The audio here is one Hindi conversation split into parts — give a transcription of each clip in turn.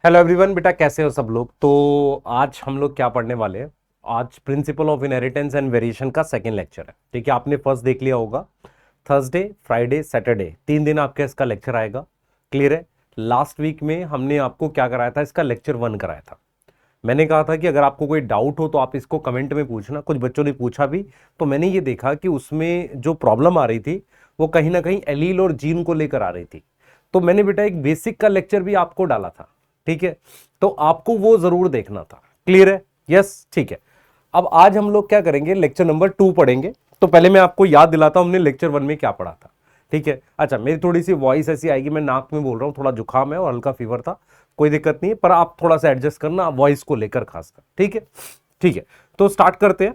हेलो एवरीवन, बेटा कैसे हो सब लोग। तो आज हम लोग क्या पढ़ने वाले हैं। आज principle of inheritance and variation का सेकंड लेक्चर है। ठीक है, आपने फर्स्ट देख लिया होगा। थर्सडे, फ्राइडे, सैटरडे 3 दिन आपका इसका लेक्चर आएगा। क्लियर है। लास्ट वीक में हमने आपको क्या कराया था, इसका लेक्चर 1 कराया था। मैंने कहा था कि अगर आपको कोई डाउट हो तो आप इसको कमेंट में पूछना। कुछ बच्चों ने पूछा भी, तो मैंने ये देखा कि उसमें जो प्रॉब्लम आ रही थी वो कहीं ना कहीं एलील और जीन को लेकर आ रही थी। तो मैंने बेटा एक बेसिक का लेक्चर भी आपको डाला था। ठीक है, तो आपको वो जरूर देखना था। क्लियर है। यस, ठीक है। अब आज हम लोग क्या करेंगे, लेक्चर नंबर 2 पढ़ेंगे। तो पहले मैं आपको याद दिलाता हूं हमने लेक्चर 1 में क्या पढ़ा था। ठीक है। अच्छा, मेरी थोड़ी सी वॉइस ऐसी आएगी, मैं नाक में बोल रहा हूं, थोड़ा जुकाम है और हल्का फीवर था। कोई दिक्कत नहीं है, पर आप थोड़ा सा एडजस्ट करना वॉइस को लेकर खासकर। ठीक है, ठीक है। तो स्टार्ट करते हैं।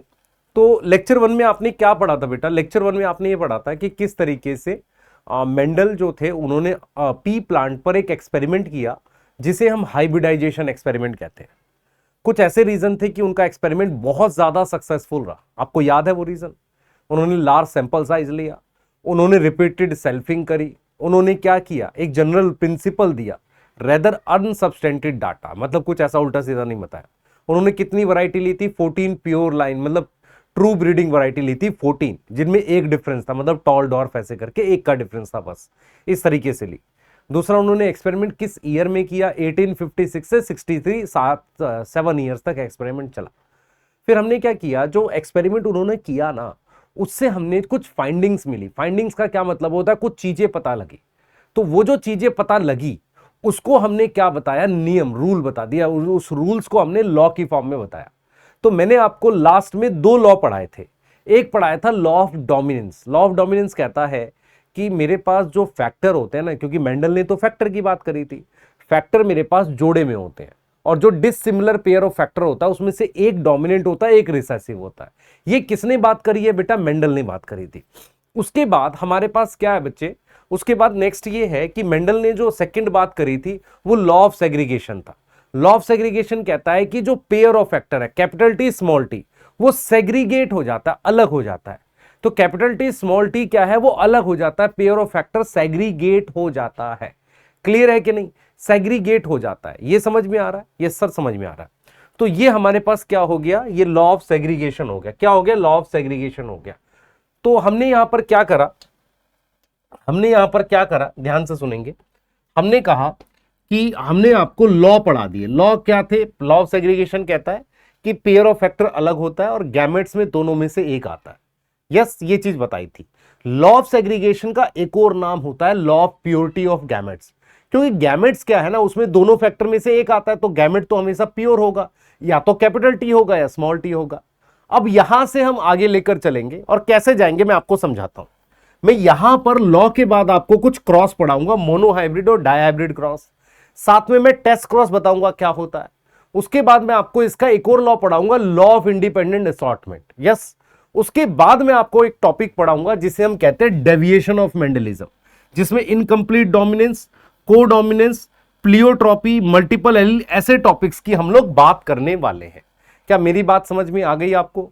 तो लेक्चर 1 में आपने क्या पढ़ा था बेटा। लेक्चर 1 में आपने ये पढ़ा था कि किस तरीके से मेंडल जो थे उन्होंने पी प्लांट पर एक एक्सपेरिमेंट किया जिसे हम हाइब्रिडाइजेशन एक्सपेरिमेंट कहते हैं। कुछ ऐसे रीजन थे कि उनका एक्सपेरिमेंट बहुत ज्यादा सक्सेसफुल रहा। आपको याद है वो रीजन। उन्होंने लार्ज सैंपल साइज लिया, उन्होंने रिपीटेड सेल्फिंग करी, उन्होंने क्या किया, एक जनरल प्रिंसिपल दिया, रेदर अनसब्सटेंटेड डाटा, मतलब कुछ ऐसा उल्टा सीधा नहीं बताया। उन्होंने कितनी वैरायटी ली थी, 14 प्योर लाइन, मतलब ट्रू ब्रीडिंग वैरायटी ली थी 14, जिनमें एक डिफरेंस था, मतलब टॉल डॉर्फ ऐसे करके एक का डिफरेंस था, बस इस तरीके से ली। दूसरा, उन्होंने एक्सपेरिमेंट किस ईयर में किया, 1856 से 63, 7 ईयर्स तक एक्सपेरिमेंट चला। फिर हमने क्या किया, जो एक्सपेरिमेंट उन्होंने किया ना, उससे हमने कुछ फाइंडिंग्स मिली। फाइंडिंग्स का क्या मतलब होता है, कुछ चीजें पता लगी। तो वो जो चीजें पता लगी उसको हमने क्या बताया, नियम, रूल बता दिया। उस रूल्स को हमने लॉ की फॉर्म में बताया। तो मैंने आपको लास्ट में 2 लॉ पढ़ाए थे। एक पढ़ाया था law of dominance. Law of dominance कहता है कि मेरे पास जो फैक्टर होते हैं ना, क्योंकि मेंडल ने तो फैक्टर की बात करी थी, फैक्टर मेरे पास जोड़े में होते हैं, और जो डिसिमिलर पेयर ऑफ फैक्टर होता है उसमें से एक डोमिनेंट होता है, एक रिसेसिव होता है। ये किसने बात करी है बेटा, मेंडल ने बात करी थी। उसके बाद हमारे पास क्या है बच्चे, उसके बाद नेक्स्ट ये है कि मेंडल ने जो सेकंड बात करी थी वो लॉ ऑफ सेग्रीगेशन था। लॉ ऑफ सेग्रीगेशन कहता है कि जो पेयर ऑफ फैक्टर है, कैपिटल टी स्मॉल टी, वो सेग्रीगेट हो जाता है, अलग हो जाता है। तो कैपिटल टी स्मॉल टी क्या है, वो अलग हो जाता है, पेयर ऑफ फैक्टर सेग्रीगेट हो जाता है। क्लियर है कि नहीं, सेग्रीगेट हो जाता है। ये समझ में आ रहा है, ये सर समझ में आ रहा है। तो ये हमारे पास क्या हो गया, ये लॉ ऑफ सेग्रीगेशन हो गया। क्या हो गया, लॉ ऑफ सेग्रीगेशन हो गया। तो हमने यहां पर क्या करा, हमने यहां पर क्या करा, ध्यान से सुनेंगे। हमने कहा कि हमने आपको लॉ पढ़ा दिए। लॉ क्या थे, लॉ ऑफ सेग्रीगेशन कहता है कि पेयर ऑफ फैक्टर अलग होता है और गैमेट्स में दोनों में से एक आता है। यस, ये चीज बताई थी। लॉ ऑफ सेग्रीगेशन का एक और नाम होता है law of purity of gametes. क्योंकि गैमेट्स क्या है ना, उसमें दोनों फैक्टर में से एक आता है, तो गैमेट तो हमेशा प्योर होगा, या तो कैपिटल टी होगा या स्मॉल टी होगा। अब यहां से हम आगे लेकर चलेंगे, और कैसे जाएंगे मैं आपको समझाता हूं। मैं यहां पर लॉ के बाद आपको कुछ क्रॉस पढ़ाऊंगा, मोनो हाइब्रिड और डाई हाइब्रिड क्रॉस। साथ में मैं टेस्ट क्रॉस बताऊंगा क्या होता है। उसके बाद मैं आपको इसका एक और लॉ पढ़ाऊंगा, law of independent assortment. Yes, उसके बाद मैं आपको एक टॉपिक पढ़ाऊंगा जिसे हम कहते हैं डेविएशन ऑफ मेंडलिज्म, जिसमें इनकम्प्लीट डोमिनेंस, को डोमिनेंस, प्लियोट्रॉपी, मल्टीपल एलील, ऐसे टॉपिक्स की हम लोग बात करने वाले हैं। क्या मेरी बात समझ में आ गई आपको?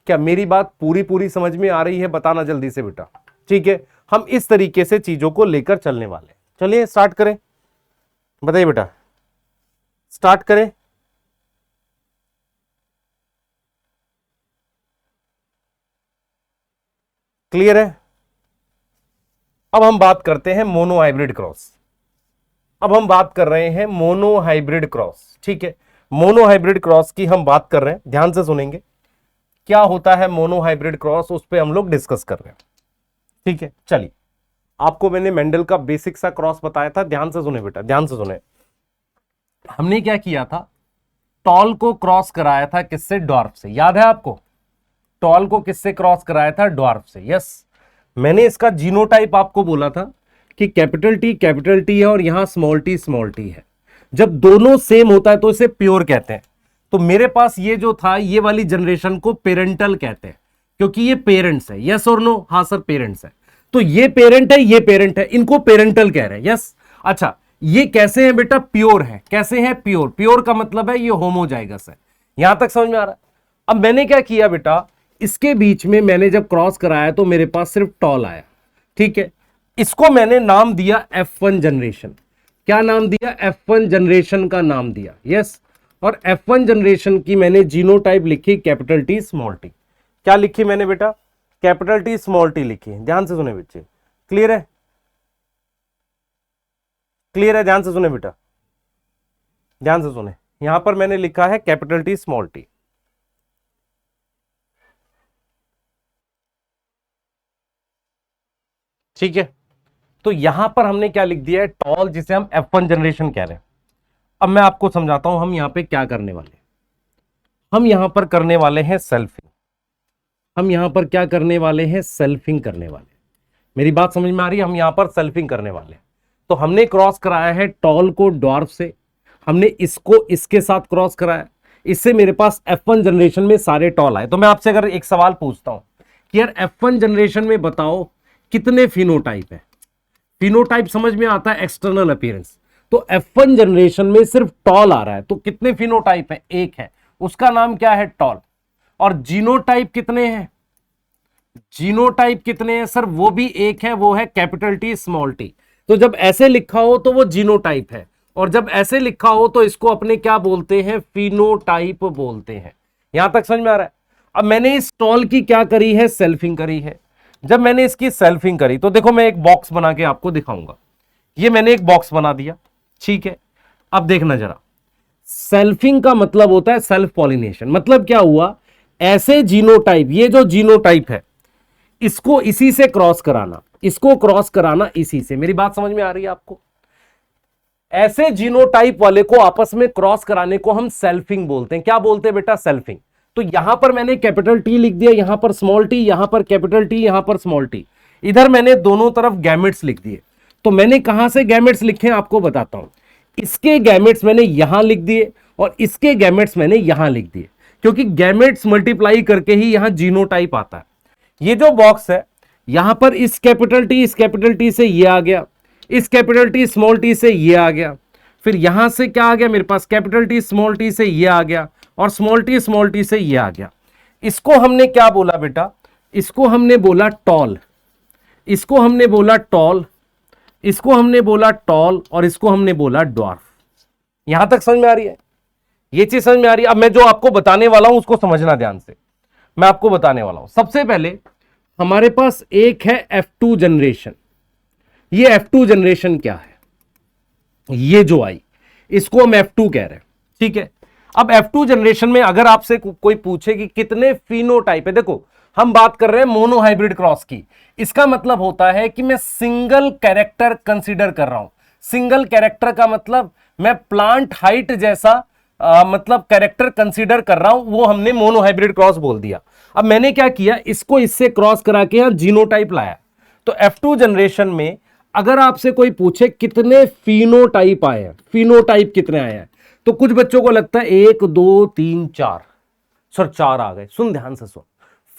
क्या मेरी बात पूरी पूरी समझ में आ रही है, बताना जल्दी से बेटा। ठीक है, हम इस तरीके से चीजों को लेकर चलने वाले हैं। चलिए स्टार्ट करें, बताइए बेटा, स्टार्ट करें। क्लियर है। अब हम बात करते हैं मोनो हाइब्रिड क्रॉस। अब हम बात कर रहे हैं मोनो हाइब्रिड क्रॉस। ठीक है, मोनो हाइब्रिड क्रॉस की हम बात कर रहे हैं, ध्यान से सुनेंगे। क्या होता है मोनो हाइब्रिड क्रॉस, उस पर हम लोग डिस्कस कर रहे हैं। ठीक है, चलिए। आपको मैंने मेंडल का बेसिक सा क्रॉस बताया था, ध्यान से सुने बेटा, ध्यान से सुने। हमने क्या किया था, टॉल को क्रॉस कराया था किससे, डॉर्फ से। याद है आपको, टॉल को किससे क्रॉस कराया था, डॉर्फ से। यस, मैंने इसका जीनोटाइप आपको बोला था कि कैपिटल टी है और यहां स्मॉल टी है। जब दोनों सेम होता है तो इसे प्योर कहते हैं। तो मेरे पास ये जो था, ये वाली जनरेशन को पेरेंटल कहते हैं, क्योंकि ये पेरेंट्स है। यस और नो, हाँ सर पेरेंट्स है। तो ये पेरेंट है, ये पेरेंट है, इनको पेरेंटल कह रहे हैं। यस, अच्छा, ये कैसे है बेटा, प्योर है। कैसे है, प्योर। प्योर का मतलब है ये होमोजाइगस है। यहां तक समझ में आ रहा है। अब मैंने क्या किया बेटा, इसके बीच में मैंने जब क्रॉस कराया तो मेरे पास सिर्फ टॉल आया। ठीक है, इसको मैंने नाम दिया F1 जनरेशन। क्या नाम दिया? F1 जनरेशन का नाम दिया। यस, और F1 जनरेशन की मैंने जीनोटाइप लिखी कैपिटल टी स्मॉल टी। क्या लिखी मैंने बेटा? कैपिटल टी स्मॉल टी लिखी। ध्यान से सुने बच्चे, क्लियर है? क्लियर है? ध्यान से सुने बेटा, ध्यान से सुने। यहां पर मैंने लिखा है कैपिटल टी स्मॉल टी। ठीक है, तो यहां पर हमने क्या लिख दिया है? टॉल, जिसे हम F1 जनरेशन कह रहे हैं। अब मैं आपको समझाता हूं हम यहां पे क्या करने वाले हैं। हम यहां पर करने वाले हैं सेल्फिंग। हम यहां पर क्या करने वाले हैं? सेल्फिंग करने वाले। मेरी बात समझ में आ रही है? हम यहां पर सेल्फिंग करने वाले हैं। तो हमने क्रॉस कराया है टॉल को ड्वार्फ से, हमने इसको इसके साथ क्रॉस कराया, इससे मेरे पास F1 जनरेशन में सारे टॉल आए। तो मैं आपसे अगर एक सवाल पूछता हूं कि यार F1 जनरेशन में बताओ कितने फिनोटाइप है? फिनोटाइप समझ में आता है एक्सटर्नल अपीयरेंस। तो F1 जनरेशन में सिर्फ टॉल आ रहा है, तो कितने फिनोटाइप है? एक है, उसका नाम क्या है? टॉल। और जीनोटाइप कितने हैं? जीनोटाइप कितने हैं सर? वो भी एक है, वो है कैपिटल टी स्मॉल टी। तो जब ऐसे लिखा हो तो वो जीनोटाइप है, और जब ऐसे लिखा हो तो इसको अपने क्या बोलते हैं? फिनोटाइप बोलते हैं। यहां तक समझ में आ रहा है? अब मैंने इस टॉल की क्या करी है? सेल्फिंग करी है। जब मैंने इसकी सेल्फिंग करी तो देखो मैं एक बॉक्स बना के आपको दिखाऊंगा। ये मैंने एक बॉक्स बना दिया, ठीक है। अब देखना जरा, सेल्फिंग का मतलब होता है सेल्फ पॉलिनेशन। मतलब क्या हुआ? ऐसे जीनोटाइप, ये जो जीनोटाइप है इसको इसी से क्रॉस कराना, इसको क्रॉस कराना इसी से। मेरी बात समझ में आ रही है आपको? ऐसे जीनोटाइप वाले को आपस में क्रॉस कराने को हम सेल्फिंग बोलते हैं। क्या बोलते हैं बेटा? सेल्फिंग। तो यहां पर मैंने कैपिटल टी लिख दिया, यहां पर स्मॉल टी, यहां पर कैपिटल टी, यहां पर स्मॉल टी। इधर मैंने दोनों तरफ गैमेट्स लिख दिए। तो मैंने कहां से गैमेट्स लिखे आपको बताता हूं। इसके गैमेट्स मैंने यहां लिख दिए और इसके गैमेट्स मैंने यहां लिख दिए, क्योंकि गैमेट्स मल्टीप्लाई करके ही यहां जीनोटाइप आता है। ये जो बॉक्स है यहां पर इस कैपिटल टी से ये आ गया, इस कैपिटल टी स्मॉल टी से ये आ गया, फिर यहां से क्या आ गया मेरे पास? कैपिटल टी स्मॉल टी से ये आ गया, और स्मॉल टी से ये आ गया। इसको हमने क्या बोला बेटा? इसको हमने बोला टॉल। इसको हमने बोला टॉल, इसको हमने बोला टॉल, और इसको हमने बोला ड्वार्फ। यहां तक समझ में आ रही है? ये चीज समझ में आ रही है? अब मैं जो आपको बताने वाला हूं उसको समझना ध्यान से। मैं आपको बताने वाला हूं, सबसे पहले हमारे पास एक है F2 जनरेशन। ये F2 जनरेशन क्या है? ये जो आई इसको हम F2 कह रहे हैं, ठीक है। अब F2 जनरेशन में अगर आपसे कोई पूछे कि कितने फिनोटाइप है, देखो हम बात कर रहे हैं मोनोहाइब्रिड क्रॉस की। इसका मतलब होता है कि मैं सिंगल कैरेक्टर कंसीडर कर रहा हूं। सिंगल कैरेक्टर का मतलब मैं प्लांट हाइट जैसा मतलब कैरेक्टर कंसीडर कर रहा हूं, वो हमने मोनोहाइब्रिड क्रॉस बोल दिया। अब मैंने क्या किया? इसको इससे क्रॉस करा के यहां जीनोटाइप लाया। तो F2 जनरेशन में अगर आपसे कोई पूछे कितने फिनोटाइप आए हैं, फिनोटाइप कितने आए हैं, तो कुछ बच्चों को लगता है 1 2 3 4। सर 4 आ गए। सुन ध्यान से सुन,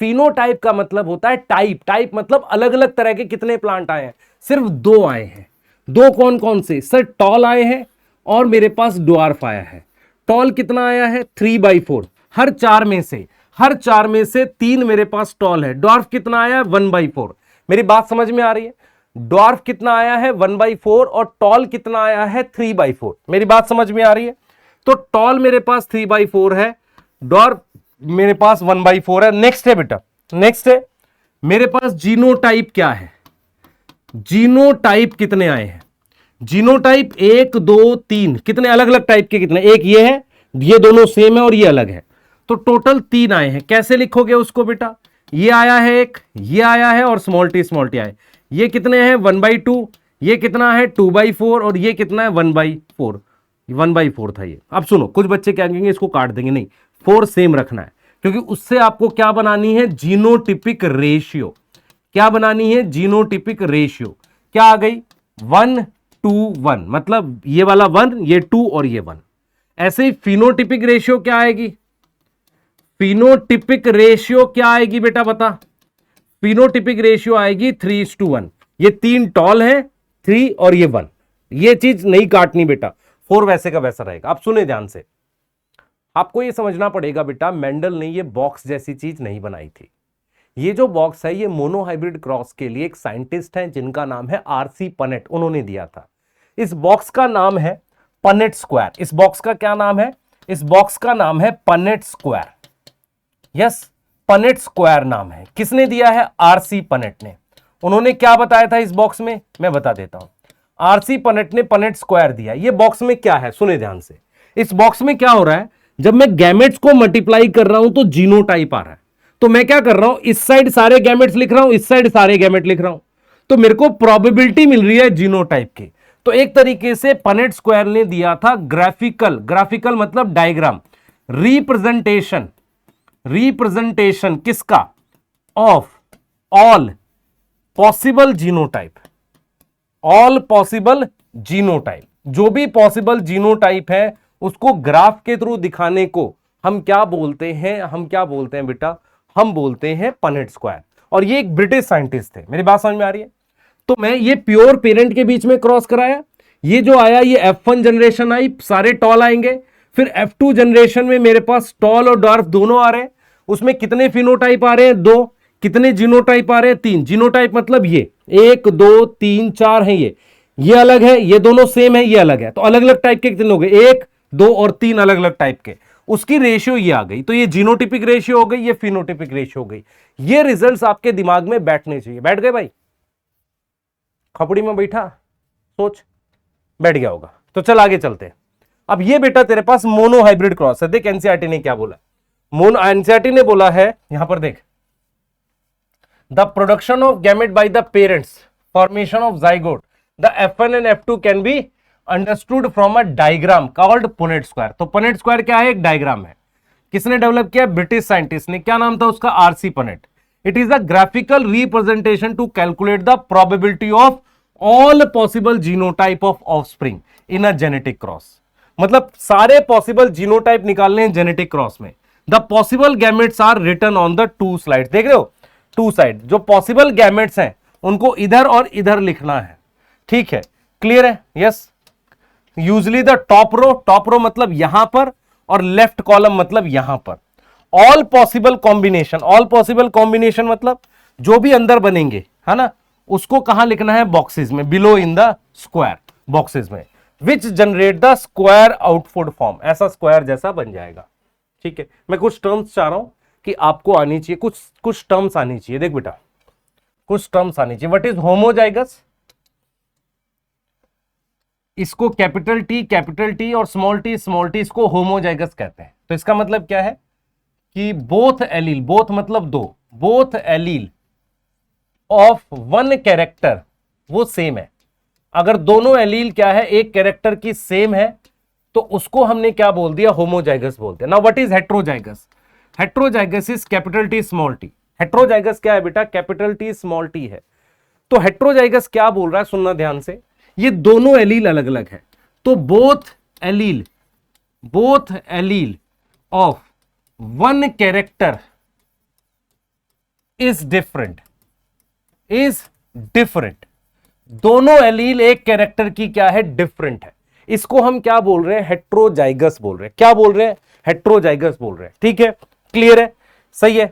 फिनोटाइप का मतलब होता है टाइप। टाइप मतलब अलग अलग तरह के कितने प्लांट आए हैं? सिर्फ 2 आए हैं। 2 कौन कौन से? सर टॉल आए हैं और मेरे पास ड्वार्फ आया है। टॉल कितना आया है? 3/4। हर 4 में से, हर 4 में से 3 मेरे पास टॉल है। ड्वार्फ कितना आया है? 1/4। मेरी बात समझ में आ रही है? ड्वार्फ कितना आया है? 1/4, और टॉल कितना आया है? 3/4। मेरी बात समझ में आ रही है? तो टॉल मेरे पास 3/4 है, ड्वार्फ मेरे पास 1/4 है। नेक्स्ट है बेटा, नेक्स्ट है मेरे पास जीनोटाइप क्या है? जीनोटाइप कितने आए हैं? जीनोटाइप 1 2 3, कितने अलग अलग टाइप के? कितने? एक ये है, ये दोनों सेम है और ये अलग है, तो टोटल 3 आए हैं। कैसे लिखोगे उसको बेटा? ये आया है एक, ये आया है, और स्मॉल टी आए। ये कितने हैं? 1/2। ये कितना है? 2/4। और ये कितना है? 1/4। 1/4 था ये। अब सुनो, कुछ बच्चे क्या कहेंगे इसको काट देंगे, नहीं, 4 सेम रखना है, क्योंकि उससे आपको क्या बनानी है? Genotypic ratio. क्या बनानी है? Genotypic ratio. क्या आ गई? 1:1, मतलब ये वाला 1, ये 2 और ये 1। ऐसे ही फिनोटिपिक रेशियो क्या आएगी? फिनोटिपिक रेशियो क्या आएगी बेटा बता? फिनोटिपिक रेशियो आएगी 3:1। ये 3 टॉल है, 3 और ये 1। ये चीज नहीं काटनी बेटा, 4 वैसे का वैसा रहेगा। आप सुने ध्यान से, आपको ये समझना पड़ेगा बेटा, मेंडल ने ये बॉक्स जैसी चीज नहीं बनाई थी। ये जो बॉक्स है ये मोनोहाइब्रिड क्रॉस के लिए एक साइंटिस्ट हैं जिनका नाम है RC पनेट, उन्होंने दिया था। इस बॉक्स का नाम है पनेट स्क्वायर। इस बॉक्स का क्या नाम है? इस बॉक्स का नाम है Punnett square. Yes, Punnett square नाम है। किसने दिया है? आरसी पनेट ने। उन्होंने क्या बताया था इस बॉक्स में, मैं बता देता हूं। आरसी पनेट ने पनेट स्क्वायर दिया। ये बॉक्स में क्या है, सुने ध्यान से। इस बॉक्स में क्या हो रहा है, जब मैं गैमेट्स को मल्टीप्लाई कर रहा हूं तो जीनोटाइप आ रहा है। तो मैं क्या कर रहा हूं, इस साइड सारे गैमेट्स लिख रहा हूं, इस साइड सारे गैमेट लिख रहा हूं, तो मेरे को प्रोबेबिलिटी मिल रही है जीनोटाइप की। तो एक तरीके से पनेट स्क्वायर ने दिया था ग्राफिकल, ग्राफिकल मतलब डायग्राम, रिप्रेजेंटेशन, रिप्रेजेंटेशन किसका? Of all possible genotype, all possible genotype. जो भी पॉसिबल जीनोटाइप है उसको ग्राफ के थ्रू दिखाने को हम क्या बोलते हैं? हम क्या बोलते हैं बेटा? हम बोलते हैं पनेट स्क्वायर। और ये एक ब्रिटिश साइंटिस्ट थे। मेरी बात समझ में आ रही है? तो मैं ये प्योर पेरेंट के बीच में क्रॉस कराया, ये जो आया ये F1 जनरेशन आई, सारे टॉल आएंगे। फिर F2 जनरेशन में मेरे पास टॉल और डॉर्फ दोनों आ रहे हैं। उसमें कितने फिनोटाइप आ रहे हैं? 2। कितने जीनोटाइप आ रहे हैं? 3। जीनोटाइप मतलब ये 1 2 3 4 है। ये अलग है, ये दोनों सेम है, ये अलग है। तो अलग अलग टाइप के कितने हो गए? 1 2 और 3 अलग अलग टाइप के। उसकी रेशियो ये आ गई। तो ये जीनोटिपिक रेशियो हो गई, ये फिनोटिपिक रेशियो हो गई। ये रिजल्ट्स आपके दिमाग में बैठने चाहिए। बैठ गए भाई? खपड़ी में बैठा, सोच बैठ गया होगा। तो चल आगे चलते हैं। अब ये बेटा तेरे पास मोनो हाइब्रिड क्रॉस है। देख एनसीईआरटी ने क्या बोला। मोनो एनसीईआरटी ने बोला है, यहां पर देख, the production of gamete by the parents, formation of zygote, the F1 and F2 can be understood from a diagram called Punnett square. तो पुनेट स्क्वायर क्या है? एक डायग्राम है। किसने डेवलप किया? ब्रिटिश साइंटिस्ट ने। क्या नाम था उसका? आरसी Punnett. It is a graphical representation to calculate the probability of all possible genotype of offspring in a genetic cross. मतलब सारे पॉसिबल जीनोटाइप निकालने हैं जेनेटिक क्रॉस में। The possible gametes are written on the 2 slide. देख रहे हो? 2 साइड जो पॉसिबल गैमेट्स हैं उनको इधर और इधर लिखना है। ठीक है, क्लियर है? Yes. Usually the top row मतलब यहां पर, और लेफ्ट कॉलम मतलब यहां पर। All possible combination, all possible combination मतलब जो भी अंदर बनेंगे, है ना, उसको कहां लिखना है? बॉक्सेस में, below in the square boxes में, which generate the square output form. ऐसा स्क्वायर जैसा बन जाएगा। ठीक है, मैं कुछ टर्म्स चाह रहा हूं कि आपको आनी चाहिए, कुछ टर्म्स आनी चाहिए। देख बेटा, कुछ टर्म्स आनी चाहिए। What is homozygous? इसको कैपिटल टी और स्मॉल टी इसको होमोजाइगस कहते हैं। तो इसका मतलब क्या है कि बोथ एलील, बोथ मतलब 2, both allele of one character वो सेम है। अगर दोनों एलील क्या है? एक कैरेक्टर की सेम है, तो उसको हमने क्या बोल दिया? होमोजाइगस बोलते हैं। Now what is heterozygous? Heterozygous is capital T small T. Heterozygous क्या है बेटा? कैपिटल टी स्मॉल टी है। तो हेट्रोजाइगस क्या बोल रहा है, सुनना ध्यान से। ये दोनों एलील अलग अलग है, तो both allele of one character is different, दोनों एलील एक कैरेक्टर की क्या है? डिफरेंट है। इसको हम क्या बोल रहे हैं? हेट्रोजाइगस बोल रहे हैं। क्या बोल रहे हैं? हेट्रोजाइगस बोल रहे हैं। ठीक है, क्लियर है? सही है।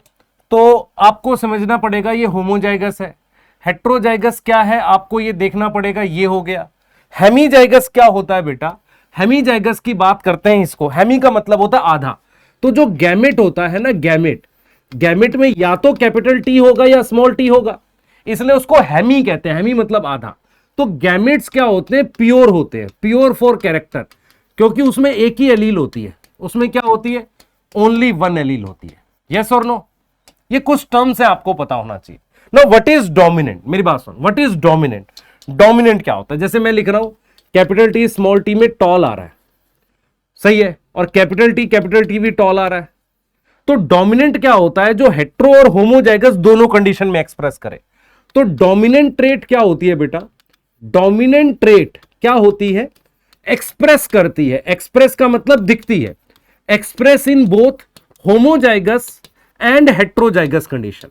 तो आपको समझना पड़ेगा ये होमोजाइगस है। हेट्रोजाइगस क्या है आपको ये देखना पड़ेगा। ये हो गया। हेमीजाइगस क्या होता है बेटा? हेमीजाइगस की बात करते हैं इसको। हेमी का मतलब होता है आधा। तो जो गैमेट होता है ना, गैमेट में या तो कैपिटल टी होगा या स्मॉल टी होगा, इसलिए उसको हेमी कहते हैं। हेमी मतलब आधा। तो गैमेट्स क्या होते हैं? प्योर होते हैं, प्योर फॉर कैरेक्टर, क्योंकि उसमें एक ही एलील होती है। उसमें क्या होती है? ओनली वन एलील होती है। यस और नो? ये कुछ टर्म्स है, आपको पता होना चाहिए। Now what is dominant? मेरी बात सुन, व्हाट इज डोमिनेंट? डोमिनेंट क्या होता है? जैसे मैं लिख रहा हूं कैपिटल टी स्मॉल टी में टॉल आ रहा है, सही है, और कैपिटल टी भी टॉल आ रहा है। तो डोमिनेंट क्या होता है? जो हेट्रो और होमोजाइगस दोनों कंडीशन में एक्सप्रेस करे। तो डोमिनेंट ट्रेट क्या होती है बेटा? डोमिनेंट ट्रेट क्या होती है? एक्सप्रेस करती है। एक्सप्रेस का मतलब दिखती है। Express in both homozygous and heterozygous condition.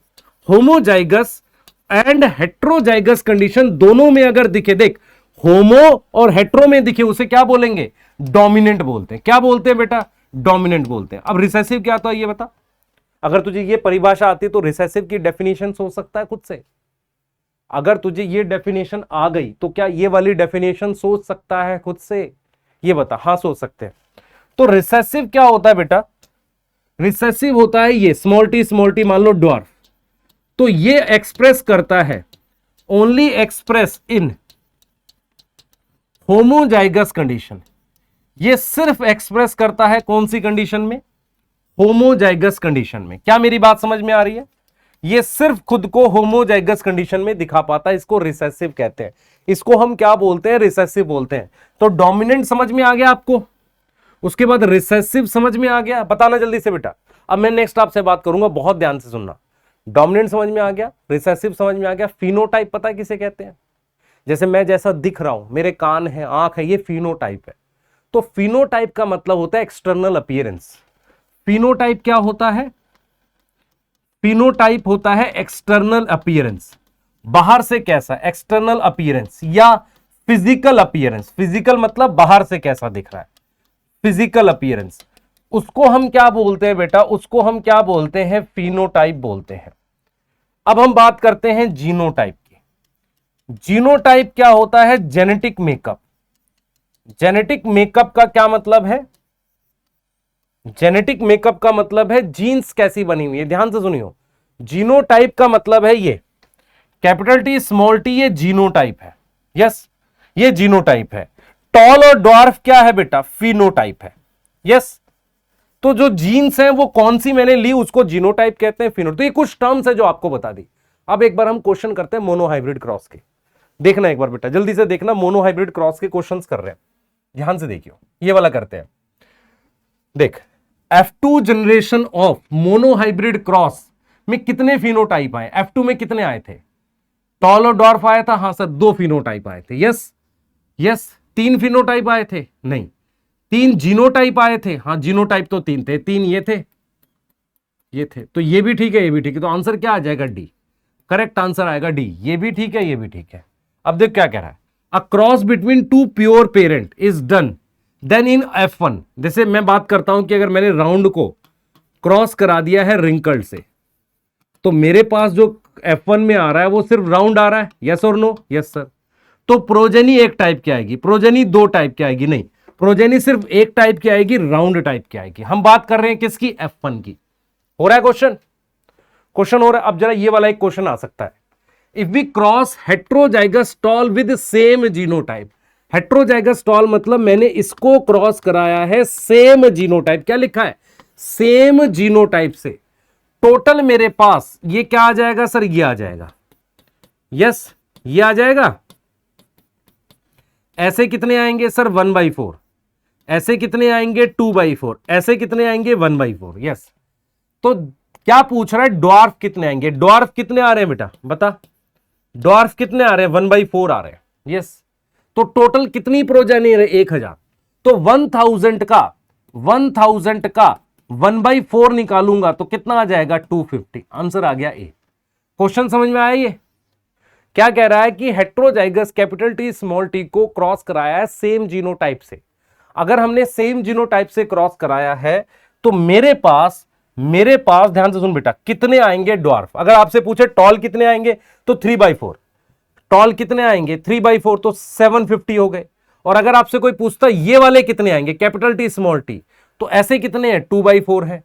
Homozygous and heterozygous condition दोनों में अगर दिखे, देख होमो और हेट्रो में दिखे, उसे क्या बोलेंगे? डोमिनेंट बोलते हैं। क्या बोलते हैं बेटा? डोमिनेंट बोलते हैं। अब रिसेसिव क्या होता है ये बता। अगर तुझे ये परिभाषा आती है तो रिसेसिव की डेफिनेशन सोच सकता है खुद से। अगर तुझे ये डेफिनेशन आ गई तो क्या ये वाली डेफिनेशन सोच सकता है खुद से? ये बता। हाँ सोच सकते हैं। तो रिसेसिव क्या होता है बेटा? रिसेसिव होता है ये स्मॉल टी मान लो ड्वार्फ। तो ये एक्सप्रेस करता है, only express in homozygous condition. ये सिर्फ एक्सप्रेस करता है कौन सी कंडीशन में? होमोजाइगस कंडीशन में। क्या मेरी बात समझ में आ रही है? ये सिर्फ खुद को होमोजाइगस कंडीशन में दिखा पाता है, इसको रिसेसिव कहते हैं। इसको हम क्या बोलते हैं? रिसेसिव बोलते हैं। तो डोमिनेंट समझ में आ गया आपको, उसके बाद रिसेसिव समझ में आ गया। बताना जल्दी से बेटा। अब मैं नेक्स्ट आपसे बात करूंगा, बहुत ध्यान से सुनना। डोमिनेंट समझ में आ गया, रिसेसिव समझ में आ गया। फिनोटाइप पता है किसे कहते हैं? जैसे मैं जैसा दिख रहा हूं, मेरे कान है, आंख है, ये फिनोटाइप है। तो फिनोटाइप का मतलब होता है एक्सटर्नल अपीयरेंस। फिनोटाइप क्या होता है? फिनोटाइप होता है एक्सटर्नल अपीयरेंस, बाहर से कैसा, एक्सटर्नल अपीयरेंस या फिजिकल अपीयरेंस। फिजिकल मतलब बाहर से कैसा दिख रहा है, फिजिकल अपीयरेंस। उसको हम क्या बोलते हैं बेटा? उसको हम क्या बोलते हैं? फिनोटाइप बोलते हैं। अब हम बात करते हैं जीनोटाइप की। जीनोटाइप क्या होता है? Genetic makeup. जेनेटिक मेकअप का क्या मतलब है? जेनेटिक मेकअप का मतलब है जीन्स कैसी बनी हुई है। ध्यान से सुनियो, जीनोटाइप का मतलब है ये कैपिटल टी स्मॉल टी, ये जीनोटाइप है। यस, ये जीनोटाइप है। टॉल और ड्वार्फ क्या है बेटा? फिनोटाइप है। यस, तो जो जीन्स हैं वो कौन सी मैंने ली उसको जीनोटाइप कहते हैं, फिनोटाइप। तो ये कुछ टर्म्स है जो आपको बता दी। अब एक बार हम क्वेश्चन करते हैं मोनोहाइब्रिड क्रॉस के। देखना एक बार बेटा, जल्दी से देखना, मोनोहाइब्रिड क्रॉस के क्वेश्चंस कर रहे हैं, ध्यान से देखियो। ये वाला करते हैं। देख, F2 generation of monohybrid cross में कितने फिनोटाइप आए? F2 में कितने आए थे? टॉल और डॉर्फ आया था, हाँ सर, 2 फिनोटाइप आए थे। Yes yes. 3 फिनोटाइप आए थे? नहीं। 3 जीनोटाइप आए थे? हाँ, जीनोटाइप तो 3 थे। 3 ये थे, ये थे। तो ये भी ठीक है, ये भी ठीक है। तो आंसर क्या आ जाएगा? डी। करेक्ट आंसर आएगा डी। ये भी ठीक है, ये भी ठीक है। अब देख क्या कह रहा है, a cross between 2 pure parent is done then in F1। जैसे मैं बात करता हूं कि अगर मैंने राउंड को क्रॉस करा दिया है रिंकल्ड से, तो मेरे पास जो F1 में आ रहा है वो सिर्फ राउंड आ रहा है। यस और नो? Yes sir. तो प्रोजेनी एक टाइप की आएगी, प्रोजेनी 2 टाइप की आएगी? नहीं, प्रोजेनी सिर्फ एक टाइप की आएगी, राउंड टाइप की आएगी। हम बात कर रहे हैं किसकी? F1 की। हो रहा है क्वेश्चन? क्वेश्चन हो रहा है। अब जरा ये वाला एक क्वेश्चन आ सकता है, if we cross heterozygous tall with same genotype. Heterozygous tall मतलब मैंने इसको क्रॉस कराया है सेम जीनोटाइप। क्या लिखा है? सेम जीनोटाइप से। टोटल मेरे पास ये क्या आ जाएगा सर? ये आ जाएगा। यस, ये आ जाएगा। ऐसे कितने आएंगे सर? 1/4। ऐसे कितने आएंगे? 2/4। ऐसे कितने आएंगे? 1/4। यस। तो क्या पूछ रहा है? ड्वार्फ कितने आएंगे? ड्वार्फ कितने आ रहे हैं बेटा? बता, ड्वार्फ कितने आ रहे हैं? 1/4 आ रहे हैं। यस। तो टोटल कितनी प्रोजेनी है? 1000। तो 1000 का 1/4 निकालूंगा तो कितना आ जाएगा? 250। आंसर आ गया ए। क्वेश्चन समझ में आया? ये क्या कह रहा है कि heterozygous capital T small T को क्रॉस कराया है सेम जीनोटाइप से। अगर हमने सेम जीनोटाइप से क्रॉस कराया है तो मेरे पास ध्यान से सुन बेटा, कितने आएंगे ड्वार्फ? अगर आपसे पूछे टॉल कितने आएंगे तो 3/4। टॉल कितने आएंगे? 3/4, तो 750 हो गए। और अगर आपसे कोई पूछता ये वाले कितने आएंगे, कैपिटल टी स्मॉल टी, तो ऐसे कितने हैं? 2/4 है,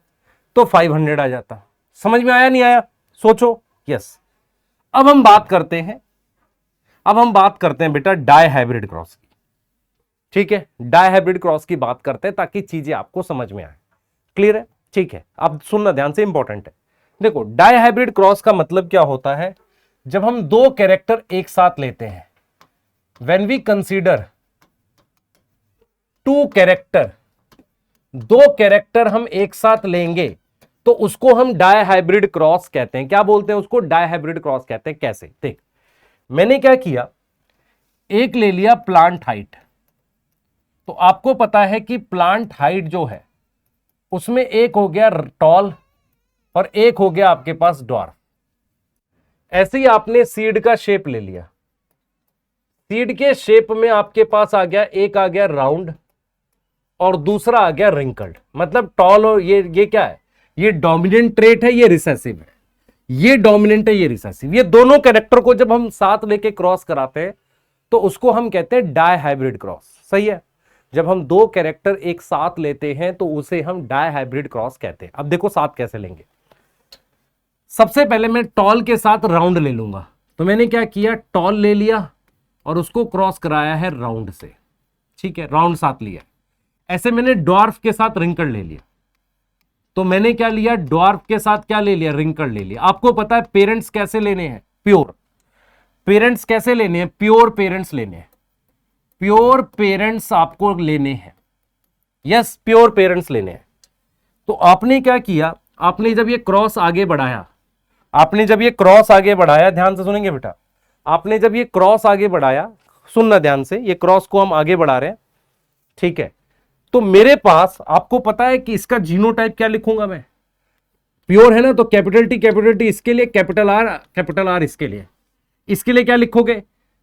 तो 500 आ जाता। समझ में आया नहीं आया? सोचो। यस। अब हम बात करते हैं बेटा डाई हाइब्रिड क्रॉस की। ठीक है, डाई हाइब्रिड क्रॉस की बात करते हैं ताकि चीजें आपको समझ में आए। क्लियर है? ठीक है, अब सुनना ध्यान से, इंपॉर्टेंट है। देखो, डाई हाइब्रिड क्रॉस का मतलब क्या होता है? जब हम 2 कैरेक्टर एक साथ लेते हैं, when we consider 2 character, 2 character हम एक साथ लेंगे तो उसको हम डाई हाइब्रिड क्रॉस कहते हैं। क्या बोलते हैं उसको? डाई हाइब्रिड क्रॉस कहते हैं। कैसे? देख, मैंने क्या किया, एक ले लिया प्लांट हाइट। तो आपको पता है कि प्लांट हाइट जो है उसमें एक हो गया टॉल और एक हो गया आपके पास ड्वार्फ। ऐसे ही आपने सीड का शेप ले लिया, सीड के शेप में आपके पास आ गया, एक आ गया राउंड और दूसरा आ गया रिंकल्ड। मतलब टॉल और ये क्या है? ये डोमिनेंट ट्रेट है, ये रिसेसिव है। ये डोमिनेंट है, ये रिसेसिव। ये दोनों कैरेक्टर को जब हम साथ लेके क्रॉस कराते हैं तो उसको हम कहते हैं डाई हाइब्रिड क्रॉस। सही है, जब हम दो कैरेक्टर एक साथ लेते हैं तो उसे हम डाई हाइब्रिड क्रॉस कहते हैं। अब देखो साथ कैसे लेंगे। सबसे पहले मैं टॉल के साथ राउंड ले लूंगा, तो मैंने क्या किया, टॉल ले लिया और उसको क्रॉस कराया है राउंड से। ठीक है, राउंड साथ लिया। ऐसे मैंने ड्वार्फ के साथ रिंकल ले लिया, तो मैंने क्या लिया, ड्वार्फ के साथ क्या ले लिया, रिंकल ले लिया। आपको पता है पेरेंट्स कैसे लेने हैं, प्योर पेरेंट्स कैसे लेने हैं, प्योर पेरेंट्स लेने हैं। प्योर पेरेंट्स आपको लेने हैं, यस प्योर पेरेंट्स लेने हैं। तो आपने क्या किया, आपने जब ये क्रॉस आगे बढ़ाया, आपने जब ये क्रॉस आगे बढ़ाया, ध्यान से सुनेंगे बेटा, आपने जब ये क्रॉस आगे बढ़ाया, सुनना ध्यान से, ये क्रॉस को हम आगे बढ़ा रहे हैं। ठीक है, तो मेरे पास आपको पता है कि इसका जीनोटाइप क्या लिखूंगा मैं, प्योर है ना, तो कैपिटल टी इसके लिए, कैपिटल आर इसके लिए। इसके लिए क्या लिखोगे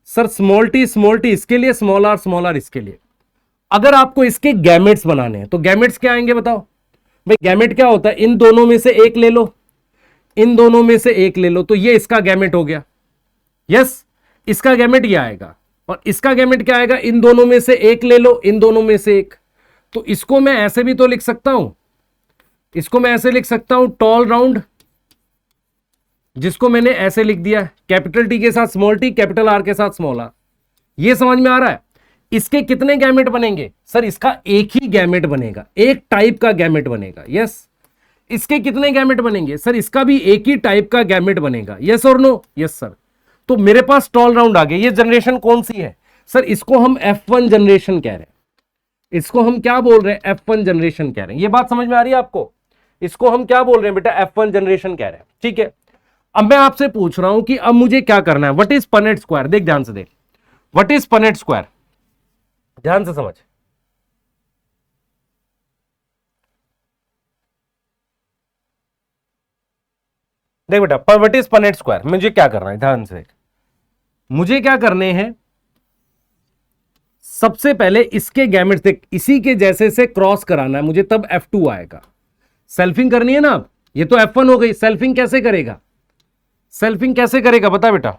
सर, स्मॉल टी इसके लिए, स्मॉल आर इसके लिए। अगर आपको इसके गैमेट्स बनाने हैं तो गैमेट्स क्या आएंगे बताओ भाई, गैमेट क्या होता है, इन दोनों में से एक ले लो, इन दोनों में से एक ले लो, तो ये इसका गैमेट हो गया। यस, इसका गैमेट ये आएगा, और इसका गैमेट क्या आएगा, इन दोनों में से एक ले लो, इन दोनों में से एक। तो इसको मैं ऐसे भी तो लिख सकता हूं, इसको मैं ऐसे लिख सकता हूं, टॉल राउंड, जिसको मैंने ऐसे लिख दिया, कैपिटल टी के साथ स्मॉल टी, कैपिटल आर के साथ स्मॉल आर। ये समझ में आ रहा है। इसके कितने गैमेट बनेंगे सर, इसका एक ही गैमेट बनेगा, एक टाइप का गैमेट बनेगा। यस, इसके कितने गैमेट बनेंगे सर, इसका भी एक ही टाइप का गैमेट बनेगा। यस और नो, यस सर। तो मेरे पास टॉल राउंड आ गया। ये जनरेशन कौन सी है सर, इसको हम F1 जनरेशन कह रहे हैं। इसको हम क्या बोल रहे हैं, F1 जनरेशन कह रहे हैं। ये बात समझ में आ रही है आपको, इसको हम क्या बोल रहे हैं बेटा, F1 जनरेशन कह रहे हैं। ठीक है, अब मैं आपसे पूछ रहा हूं कि अब मुझे क्या करना है, व्हाट इज पनेट स्क्वायर। देख ध्यान से देख, व्हाट इज पनेट स्क्वायर, ध्यान से समझ। देख बेटा, व्हाट इज पनेट स्क्वायर, मुझे क्या करना है, ध्यान से देख। मुझे क्या करने हैं, सबसे पहले इसके गैमेट्स देख, इसी के जैसे से क्रॉस कराना है मुझे, तब F2 आएगा। सेल्फिंग करनी है ना, अब ये तो F1 हो गई। सेल्फिंग कैसे करेगा, सेल्फिंग कैसे करेगा बता बेटा,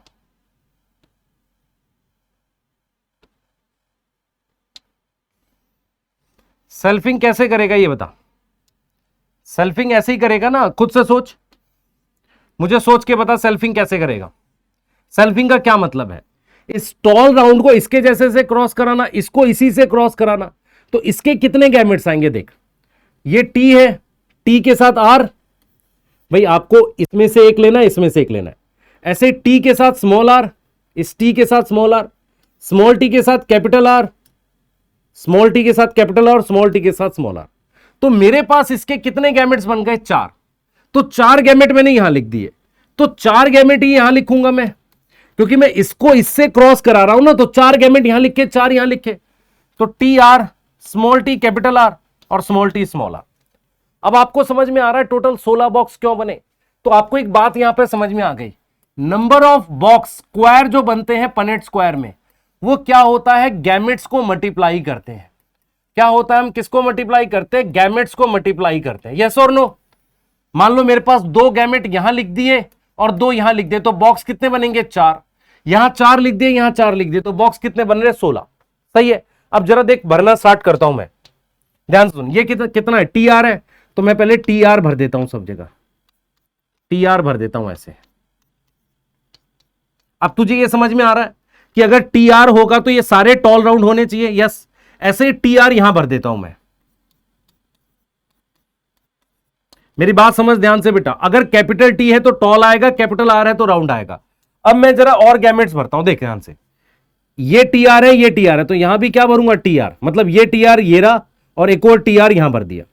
सेल्फिंग कैसे करेगा ये बता। सेल्फिंग ऐसे ही करेगा ना, खुद से सोच, मुझे सोच के बता सेल्फिंग कैसे करेगा। सेल्फिंग का क्या मतलब है, इस टॉल राउंड को इसके जैसे से क्रॉस कराना, इसको इसी से क्रॉस कराना। तो इसके कितने गैमेट्स आएंगे देख, ये टी है, टी के साथ आर, भाई आपको इसमें से एक लेना है, इसमें से एक लेना है। ऐसे टी के साथ स्मॉल आर, इस टी के साथ स्मॉल आर, स्मॉल टी के साथ कैपिटल आर, स्मॉल टी के साथ कैपिटल आर, स्मॉल टी के साथ स्मॉल आर। तो मेरे पास इसके कितने गैमेट्स बन गए, 4। तो 4 गैमेट मैंने यहां लिख दिए, तो 4 गैमेट ही यहां लिखूंगा मैं, क्योंकि मैं इसको इससे क्रॉस करा रहा हूं ना। तो 4 गैमेट यहां लिखे, 4 यहां लिखे, तो T R, small T capital are और स्मॉल टी स्मॉल आर। अब आपको समझ में आ रहा है टोटल 16 बॉक्स क्यों बने। तो आपको एक बात यहां पे समझ में आ गई, नंबर ऑफ बॉक्स स्क्वायर जो बनते हैं पनेट स्क्वायर में, वो क्या होता है, गैमेट्स को मल्टीप्लाई करते हैं। क्या होता है, हम किसको मल्टीप्लाई करते हैं, गैमेट्स को मल्टीप्लाई करते हैं। यस और नो। मान लो मेरे पास 2 गैमेट यहां लिख दिए और 2 यहां लिख दिए, तो बॉक्स कितने बनेंगे, 4। यहां 4 लिख दिए, यहां 4 लिख दिए, तो बॉक्स कितने बन रहे, 16। सही है। अब जरा देख, भरना स्टार्ट करता हूं मैं, ध्यान सुन। ये कितना है, टी आर है, तो मैं पहले टी आर भर देता हूं सब जगह, टी आर भर देता हूं ऐसे। अब तुझे ये समझ में आ रहा है कि अगर टी आर होगा तो ये सारे टॉल राउंड होने चाहिए। यस, ऐसे टी आर यहां भर देता हूं मैं। मेरी बात समझ ध्यान से बेटा, अगर कैपिटल टी है तो टॉल आएगा, कैपिटल आर है तो राउंड आएगा। अब मैं जरा और गैमेट्स भरता हूं, देख ध्यान से। ये टी आर है, ये टी आर है, तो यहां भी क्या भरूंगा, टी आर, मतलब ये टी आर ये रहा, और एक और टी आर यहां भर दिया।